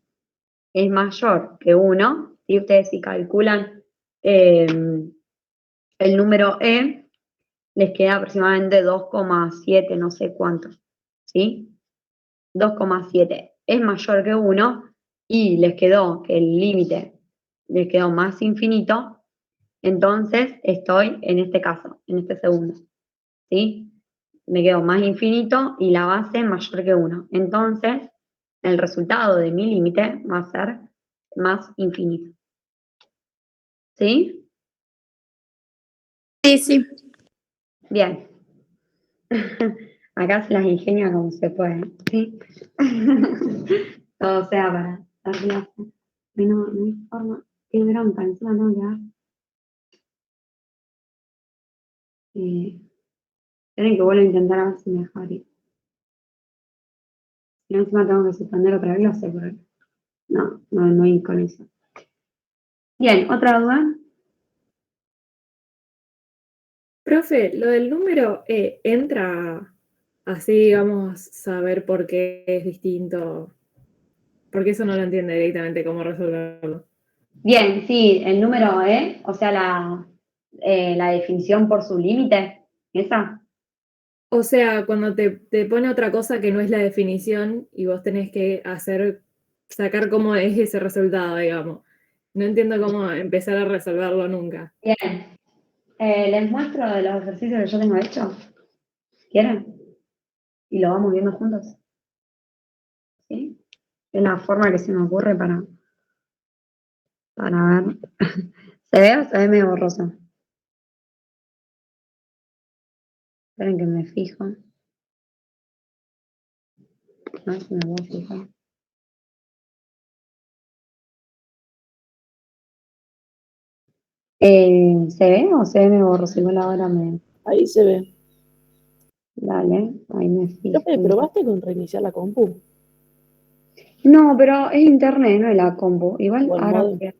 mayor que 1, y ustedes si calculan el número les queda aproximadamente 2,7, no sé cuánto, ¿sí? 2,7 es mayor que 1 y les quedó que el límite les quedó más infinito, entonces estoy en este caso, en este segundo, ¿sí? Me quedó más infinito y la base mayor que 1. Entonces, el resultado de mi límite va a ser más infinito. ¿Sí? Sí, sí. Bien. Acá se las ingenia como se puede, ¿sí? Todo sea para dar clase. No hay forma. Qué bronca, encima tengo que dar. Tienen que volver a intentar a ver si me deja abrir. Si no, encima tengo que suspender otra clase, pero no hay con eso. Bien, ¿otra duda? Profe, lo del número entra así, digamos, saber por qué es distinto, porque eso no lo entiende directamente cómo resolverlo. Bien, sí, el número o sea, la definición por su límite, ¿esa? O sea, cuando te pone otra cosa que no es la definición y vos tenés que sacar cómo es ese resultado, digamos. No entiendo cómo empezar a resolverlo nunca. Bien. Les muestro de los ejercicios que yo tengo hecho. ¿Quieren? Y lo vamos viendo juntos. ¿Sí? Es la forma que se me ocurre para ver. ¿Se ve o se ve medio borroso? Esperen que me fijo. A ver si me voy a fijar. ¿Se ve o se ve medio borroso? Igual ahora me... Ahí se ve. Dale, ahí me fijo. Profe, ¿probaste con reiniciar la compu? No, pero es internet, no es la compu. Igual O el ahora modem. voy a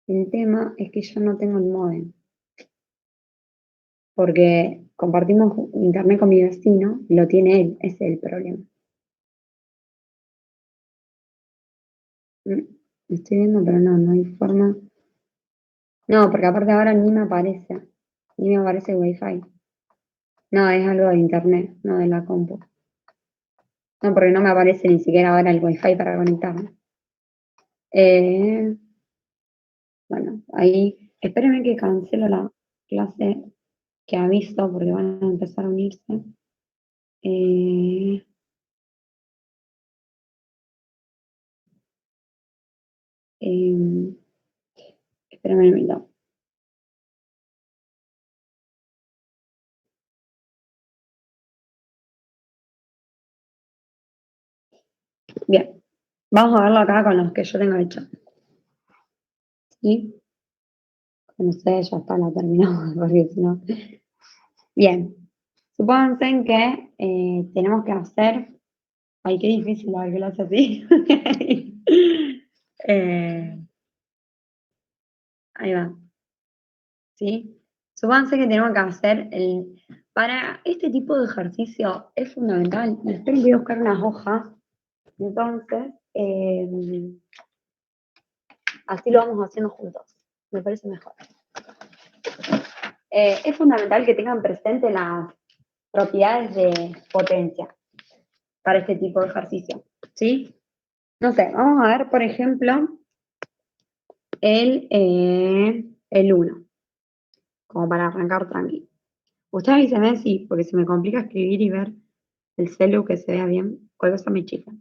El tema es que yo no tengo el módem. Porque compartimos internet con mi vecino y lo tiene él. Ese es el problema. Estoy viendo, pero no hay forma. No, porque aparte ahora ni me aparece. Ni me aparece el Wi-Fi. No, es algo de internet, no de la compu. No, porque no me aparece ni siquiera ahora el Wi-Fi para conectarme. Bueno, ahí, espérenme que cancelo la clase que aviso porque van a empezar a unirse. Espérenme un minuto. Bien, vamos a verlo acá con los que yo tengo hecho. ¿Sí? Con ustedes ya está, la terminamos, porque si no... Bien, supónganse que tenemos que hacer... Ay, qué difícil la que lo hace así. Ahí va. ¿Sí? Supónganse que tenemos que hacer el... Para este tipo de ejercicio es fundamental. Y espero que voy a buscar unas hojas. Entonces, así lo vamos haciendo juntos. Me parece mejor. Es fundamental que tengan presente las propiedades de potencia para este tipo de ejercicio. ¿Sí? No sé, vamos a ver, por ejemplo, el 1, como para arrancar tranquilo. Ustedes avísenme sí, porque se me complica escribir y ver el celu que se vea bien, cualquier cosa me chica.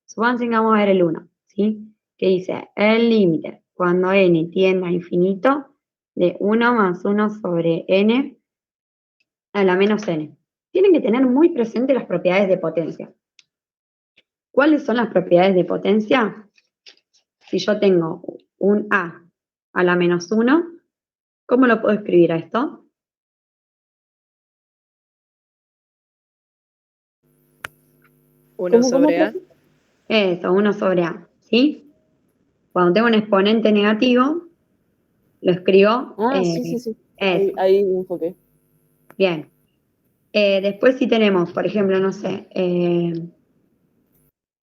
Supónganse que vamos a ver el 1, ¿sí? Que dice, el límite, cuando n tiende a infinito, de 1 más 1 sobre n a la menos n. Tienen que tener muy presente las propiedades de potencia. ¿Cuáles son las propiedades de potencia? Si yo tengo un a la menos 1, ¿cómo lo puedo escribir a esto? 1 sobre A. Eso, 1 sobre a, ¿sí? Cuando tengo un exponente negativo, lo escribo. Sí. Eso, Ahí enfoqué. bien. Después si tenemos, por ejemplo, no sé,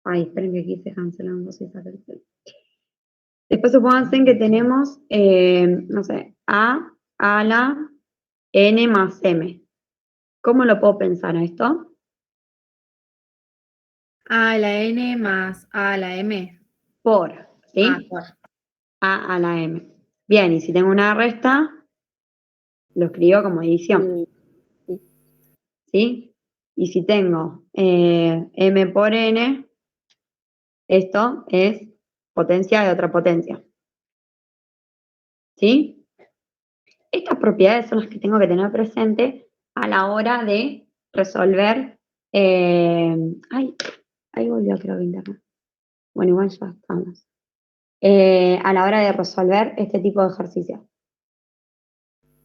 ay, esperen que aquí se cancelan cosas. Después supónganse que tenemos, no sé, a la n más m. ¿Cómo lo puedo pensar a esto? A a la N más A a la M. Por, ¿sí? Por. A a la m. Bien, y si tengo una resta, lo escribo como división, ¿sí? Y si tengo m por n, esto es potencia de otra potencia, ¿sí? Estas propiedades son las que tengo que tener presente a la hora de resolver. Ahí volvió, creo que internet. Bueno, igual ya estamos. A la hora de resolver este tipo de ejercicio.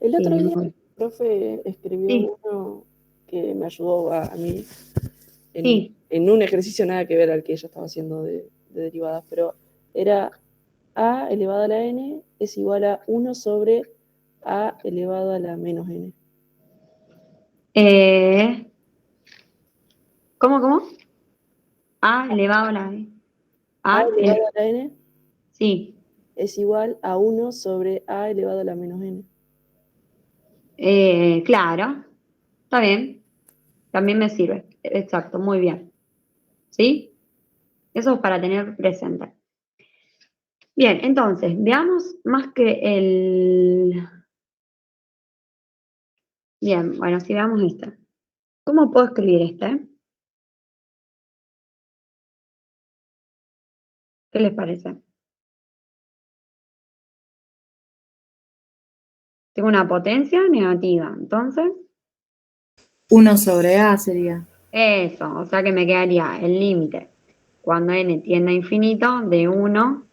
El otro Sí, día el profe escribió Sí. uno que me ayudó a mí Sí. en un ejercicio nada que ver al que ella estaba haciendo de derivadas, pero era a elevado a la n es igual a 1 sobre a elevado a la menos n. ¿Cómo? A elevado a la b. A elevado a la n Sí. es igual a 1 sobre a elevado a la menos n. Claro. Está bien. También me sirve. Exacto, muy bien. ¿Sí? Eso es para tener presente. Bien, entonces, veamos más que el... Bien, bueno, si veamos este. ¿Cómo puedo escribir este? ¿Qué les parece? Tengo una potencia negativa, entonces... 1 sobre A sería. Eso, o sea que me quedaría el límite cuando n tiende a infinito de 1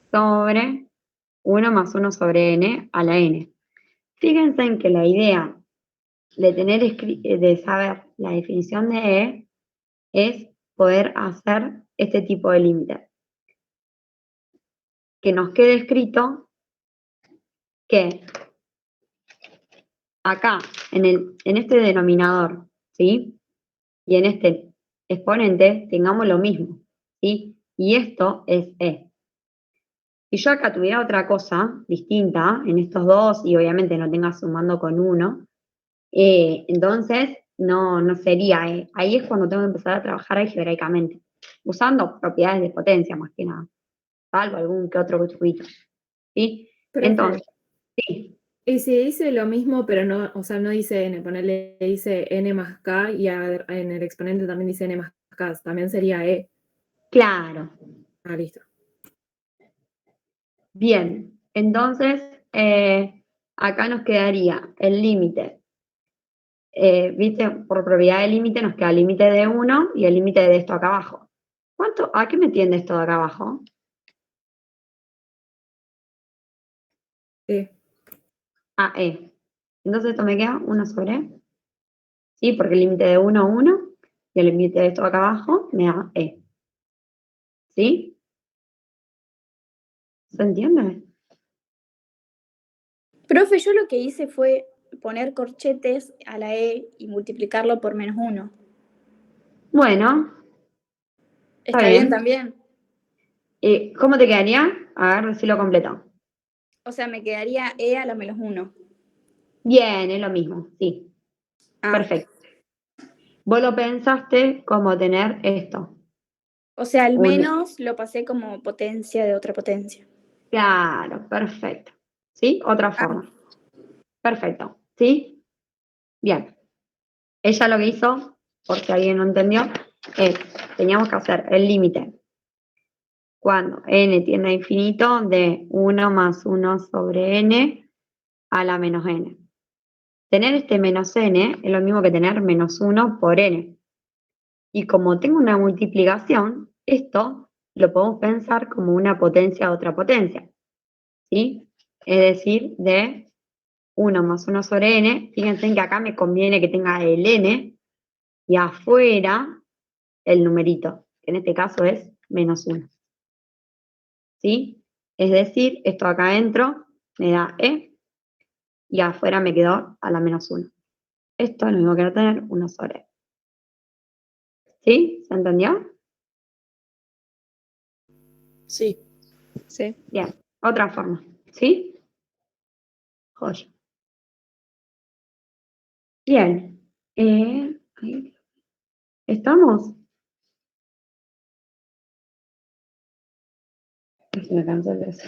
sobre 1 más 1 sobre n a la n. Fíjense en que la idea de saber la definición de E es poder hacer este tipo de límite. Que nos quede escrito que acá, en este denominador, ¿sí? Y en este exponente tengamos lo mismo, ¿sí? Y esto es E. Si yo acá tuviera otra cosa distinta en estos dos, y obviamente no tenga sumando con 1, entonces no sería E. Ahí es cuando tengo que empezar a trabajar algebraicamente, usando propiedades de potencia más que nada, salvo algún que otro truquito, ¿sí? Profe, Entonces, sí, y si dice lo mismo, pero no, o sea, no dice n, ponerle dice n más k y en el exponente también dice n más k, también sería e. claro. Ah, listo. Bien, entonces acá nos quedaría el límite. ¿Viste? Por propiedad de límite nos queda el límite de 1 y el límite de esto acá abajo. ¿A qué me tiende esto de acá abajo? E. A E. Entonces esto me queda 1 sobre E. ¿Sí? Porque el límite de 1, 1, y el límite de esto acá abajo me da E. ¿Sí? ¿Se entiende? Profe, yo lo que hice fue poner corchetes a la E y multiplicarlo por -1. Bueno, está ¿Está bien bien. también? ¿Cómo te quedaría? A ver, decirlo completo. O sea, me quedaría E a la -1. Bien, es lo mismo, sí. Ah, Perfecto. Vos lo pensaste como tener esto. o sea, al Un, menos lo pasé como potencia de otra potencia. claro, perfecto. ¿Sí? Otra Ah, forma. Perfecto. ¿Sí? Bien. Ella lo que hizo, por si alguien no entendió, es, teníamos que hacer el límite cuando n tiende a infinito de 1 más 1 sobre n a la menos n. Tener este menos n es lo mismo que tener menos 1 por n. Y como tengo una multiplicación, esto lo podemos pensar como una potencia a otra potencia. ¿Sí? Es decir, de 1 más 1 sobre n. Fíjense que acá me conviene que tenga el n y afuera el numerito, que en este caso es menos 1. ¿Sí? Es decir, esto acá adentro me da e y afuera me quedó a la menos 1. Esto es lo mismo que no tener 1 sobre e. ¿Sí? ¿Se entendió? Sí. Sí. Bien, otra forma. ¿Sí? Joya. Bien. Ahí. ¿Estamos? Ay, se me cansó el beso.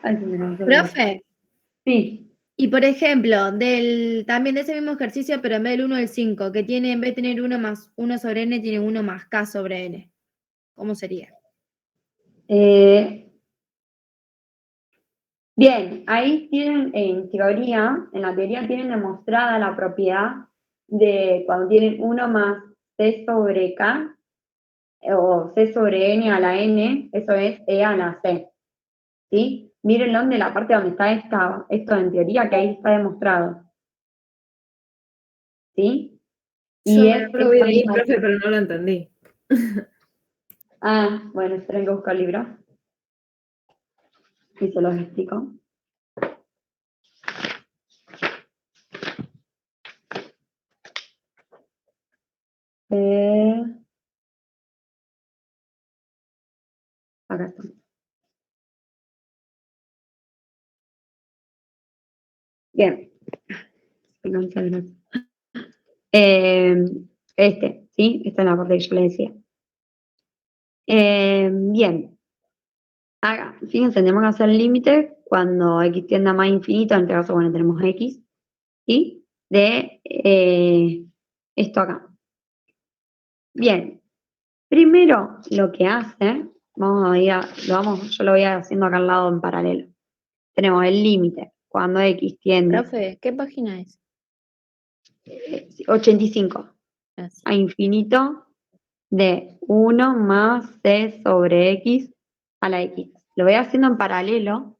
Ay, se me cansó el beso. Profe, Sí. y por ejemplo, también de ese mismo ejercicio, pero en vez del 1 al 5, que tiene, en vez de tener 1 más 1 sobre n, tiene 1 más k sobre n. ¿Cómo sería? Bien, ahí tienen, en la teoría tienen demostrada la propiedad de cuando tienen 1 más c sobre k, o c sobre n a la n, eso es e a la c. ¿Sí? Miren dónde la parte donde está esto en teoría, que ahí está demostrado. ¿Sí? Yo Y me es lo vi esta ahí, misma. profe, pero no lo entendí. Ah, bueno, esperen que busco el libro. Y se los explico. Acá está. Bien. Muchas gracias. ¿Sí? Esta es la parte que yo le decía. Bien. Acá, fíjense, tenemos que hacer el límite cuando x tiende a más infinito, en este caso, bueno, tenemos x, ¿sí? De esto acá. Bien. Primero, lo que hace, yo lo voy haciendo acá al lado en paralelo. Tenemos el límite cuando x tiende Profe, ¿qué página es? 85 Gracias. a infinito de 1 más c sobre x a la x. Lo voy haciendo en paralelo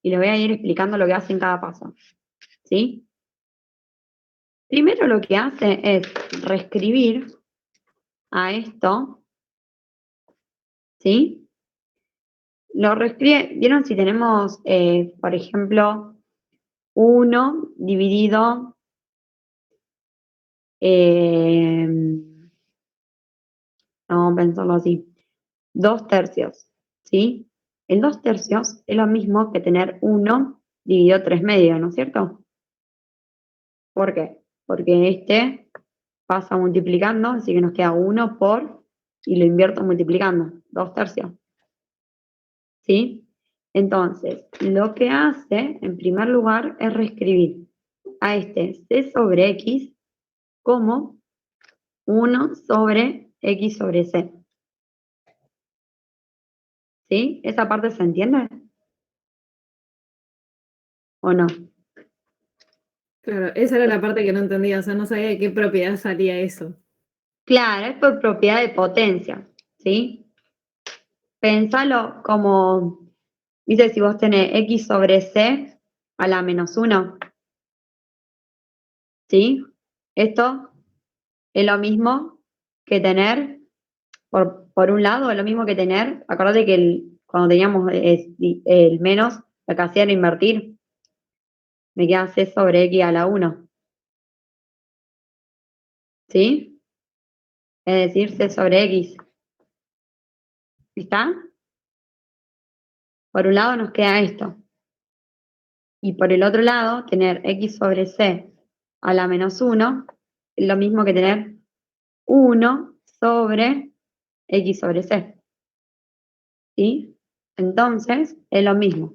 y le voy a ir explicando lo que hace en cada paso. ¿Sí? Primero lo que hace es reescribir a esto, ¿sí? lo reescribe, ¿vieron si tenemos, por ejemplo, 1 dividido, vamos a pensarlo así, 2/3, ¿sí? El 2/3 es lo mismo que tener 1 dividido 3/2, ¿no es cierto? ¿Por qué? Porque este pasa multiplicando, así que nos queda 1 por, y lo invierto multiplicando, 2/3. ¿Sí? Entonces, lo que hace, en primer lugar, es reescribir a este c sobre x como 1 sobre x sobre c. ¿Sí? ¿Esa parte se entiende? ¿O no? Claro, esa era la parte que no entendía, o sea, no sabía de qué propiedad salía eso. Claro, es por propiedad de potencia, ¿sí? Pensalo como, dice, si vos tenés x sobre c a la -1, ¿sí? Esto es lo mismo que tener, por un lado, es lo mismo que tener, acordate que cuando teníamos el menos, lo que hacía era invertir, me queda c sobre x a la 1, ¿sí? Es decir, c sobre x, ¿está? Por un lado nos queda esto, y por el otro lado, tener x sobre c a la -1 es lo mismo que tener 1 sobre x sobre c, ¿sí? Entonces, es lo mismo,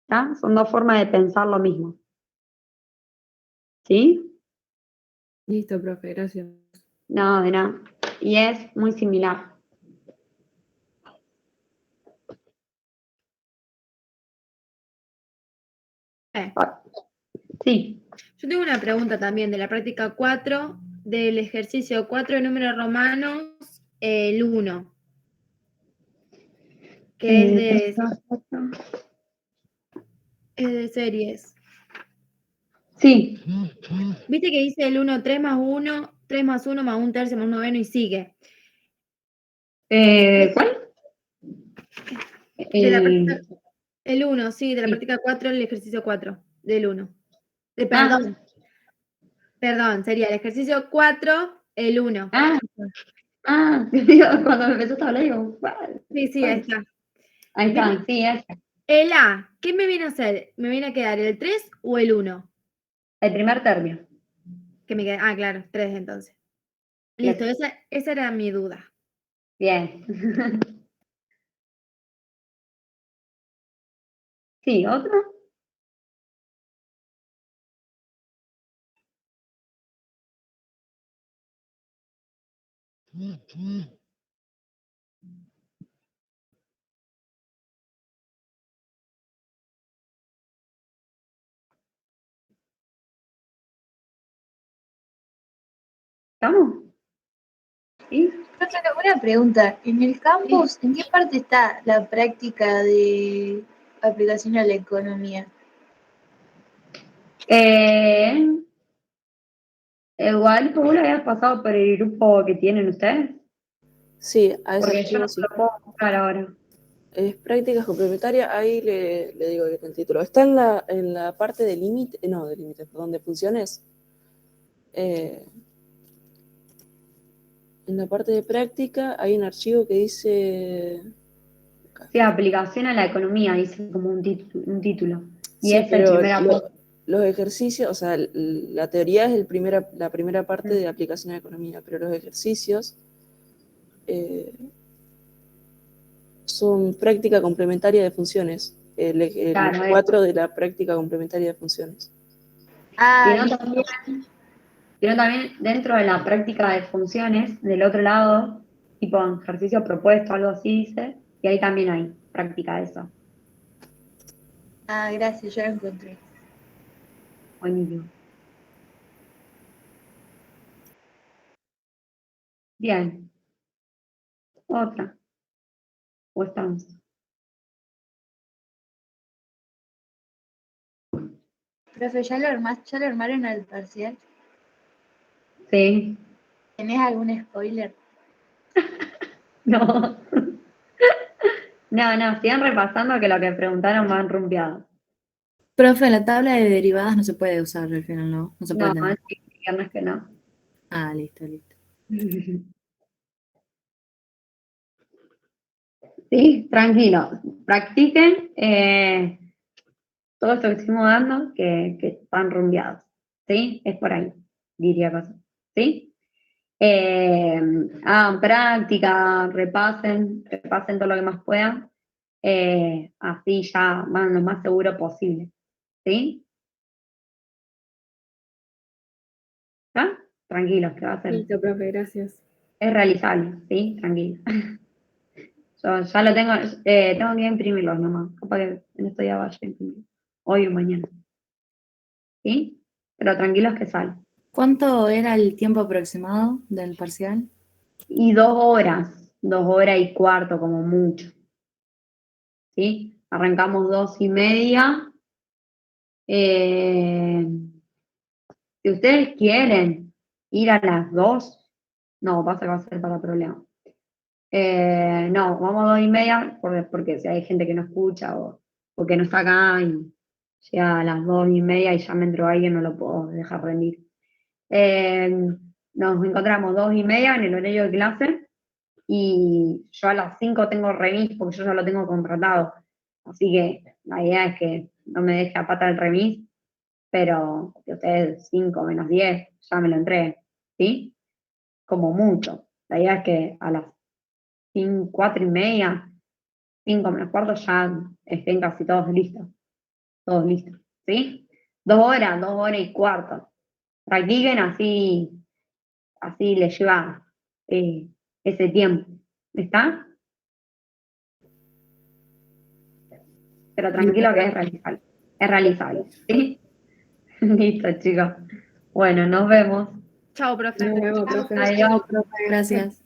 ¿está? Son dos formas de pensar lo mismo, ¿sí? Listo, profe, gracias. No, de nada. Y es muy similar. Ah, sí, Yo tengo una pregunta también de la práctica 4, del ejercicio 4 de números romanos, el 1, que es de series. sí. Viste que dice el 1, 3 más 1, 3 más 1 más 1/3 más 1 noveno y sigue. ¿Cuál? De la práctica, el 1, sí, de la práctica 4, el ejercicio 4, del 1. Perdón, sería el ejercicio 4, el 1. Cuando me empezaste a hablar, digo, ¿cuál? Sí, ahí está. Ahí está, sí, es El A, ¿qué me viene a hacer? ¿Me viene a quedar el 3 o el 1? el primer término. Que me queda, claro, 3 entonces. Listo, esa era mi duda. Bien. Sí, ¿otro? ¿Estamos? ¿Sí? Profe, una pregunta. En el campus, ¿en qué parte está la práctica de aplicación a la economía? Igual, ¿cómo lo habías pasado por el grupo que tienen ustedes? Sí, a ese Porque yo no archivo sí. lo puedo buscar ahora. Es prácticas complementarias, ahí le digo que está el título. Está en la parte de límite, no, de límites, perdón, de funciones. En la parte de práctica hay un archivo que dice... Sí, aplicación a la economía, dice como un título. Y Sí, es el pero primer apunte. los ejercicios, o sea, la teoría es la primera parte de aplicación a la economía, pero los ejercicios son práctica complementaria de funciones. El Claro, 4 de la práctica complementaria de funciones. Sino también dentro de la práctica de funciones, del otro lado, tipo en ejercicio propuesto, algo así dice, y ahí también hay práctica de eso. Ah, gracias, ya lo encontré. Buenísimo. Bien. Otra. ¿O estamos? Profe, ¿ya lo armaron al parcial? Sí. ¿Tenés algún spoiler? No. No, sigan repasando que lo que preguntaron van rumbeados. Profe, la tabla de derivadas no se puede usar al final, ¿no? No se puede No, tener. es viernes que no. Ah, listo. Sí, tranquilo. Practiquen todo esto que estuvimos dando, que van rumbeados. ¿Sí? Es por ahí, diría cosas. ¿Sí? Hagan práctica, repasen todo lo que más puedan. Así ya van lo más seguro posible. ¿Sí? ¿Ya? Tranquilos, que va a ser. Listo, profe, gracias. Es realizable, ¿sí? Tranquilo. Yo ya lo tengo que imprimirlos nomás. Capaz que en estos días vaya a imprimir. Hoy o mañana. ¿Sí? Pero tranquilos que sale. ¿Cuánto era el tiempo aproximado del parcial? Y 2 horas y cuarto como mucho. ¿Sí? Arrancamos 2:30. Si ustedes quieren ir a las 2, no, pasa que va a ser para problema. No, vamos a 2:30, porque si hay gente que no escucha o que no está acá y llega a las 2:30 y ya me entró alguien, no lo puedo dejar rendir. Nos encontramos 2:30 en el horario de clase y yo a las 5 tengo remis porque yo ya lo tengo contratado. Así que la idea es que no me deje a pata el remis, pero que ustedes 5 menos 10 ya me lo entreguen, ¿sí? Como mucho. La idea es que a las 4:30, 5 menos cuarto, ya estén casi todos listos. Todos listos, ¿sí? 2 horas y cuarto. Practiquen así les lleva ese tiempo. ¿Está? Pero tranquilo que es realizable. Es realizable, ¿sí? Listo, chicos. Bueno, nos vemos. Chao, profe. Nos vemos, profe. Adiós. Gracias.